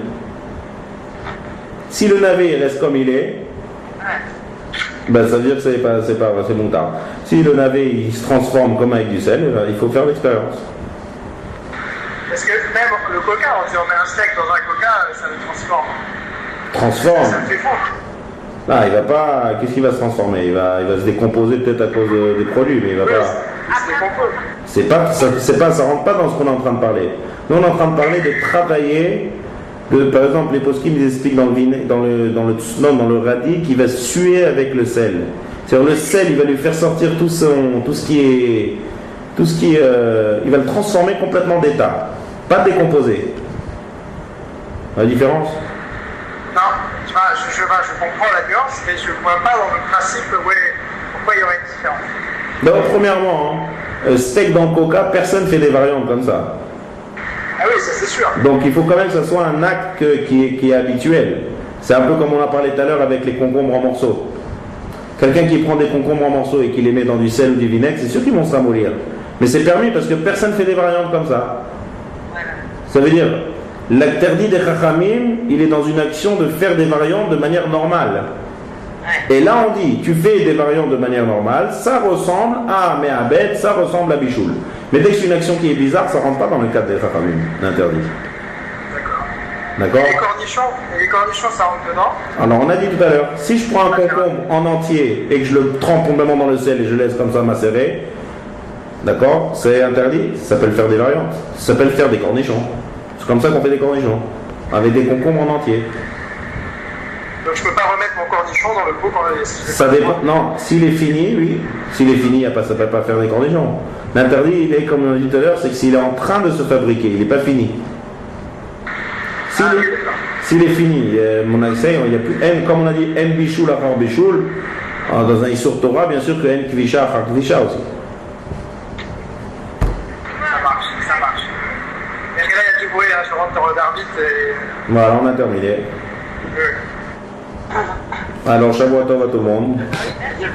Si le navet il reste comme il est, ben, ça veut dire que c'est bon tard. Si le navet il se transforme comme avec du sel, ben, il faut faire l'expérience. Parce que même le coca, on dit on met un steak dans un coca, ça le transforme. Transforme. Ça le fait fondre. Ah, il va pas. Qu'est-ce qu'il va se transformer? Il va se décomposer peut-être à cause des produits, mais il va Oui, pas. c'est décompose. Ça rentre pas dans ce qu'on est en train de parler. Nous, on est en train de parler de travailler. Par exemple, les poskim ils expliquent dans le tsnon, dans le radis, qu'il va suer avec le sel. C'est-à-dire le sel, il va lui faire sortir tout ce qui est, il va le transformer complètement d'état, pas décomposer. La différence? Non, tu vois, je comprends la nuance, mais je ne vois pas dans le principe pourquoi il y aurait une différence. D'abord, premièrement, steak dans le coca, personne ne fait des variantes comme ça. Ah oui, ça c'est sûr. Donc il faut quand même que ce soit un acte qui est habituel. C'est un peu comme on a parlé tout à l'heure avec les concombres en morceaux. Quelqu'un qui prend des concombres en morceaux et qui les met dans du sel ou du vinaigre, c'est sûr qu'ils vont se ramollir. Mais c'est permis parce que personne ne fait des variantes comme ça. Voilà. Ça veut dire, l'interdit des Chachamim, il est dans une action de faire des variantes de manière normale. Ouais. Et là on dit, tu fais des variantes de manière normale, ça ressemble à Me'abed, ça ressemble à Bichoul. Mais dès que c'est une action qui est bizarre, ça ne rentre pas dans le cadre des Chachamim, l'interdit. D'accord. Et les cornichons, ça rentre dedans. Alors on a dit tout à l'heure, si je prends un concombre en entier et que je le trempe complètement dans le sel et je laisse comme ça macérer, d'accord, c'est interdit, ça s'appelle faire des variantes, ça s'appelle faire des cornichons. C'est comme ça qu'on fait des cornichons, avec des concombres en entier. Donc je peux pas remettre mon cornichon dans le pot quand Ça dépend, non, s'il est fini, oui, s'il est fini, ça ne peut pas faire des cornichons. L'interdit, il est, comme on a dit tout à l'heure, c'est que s'il est en train de se fabriquer, il n'est pas fini. S'il est fini, mon essai, il n'y a plus N, comme on a dit, N bichoul achar bichoul, dans un Issur Torah, bien sûr que N kvisha achar kvisha aussi. Ça marche. Et là, il y a du bruit, hein, je rentre dans le d'arbitre et... Voilà, on a terminé. Alors, Shavua Tov à tout le monde. Merci.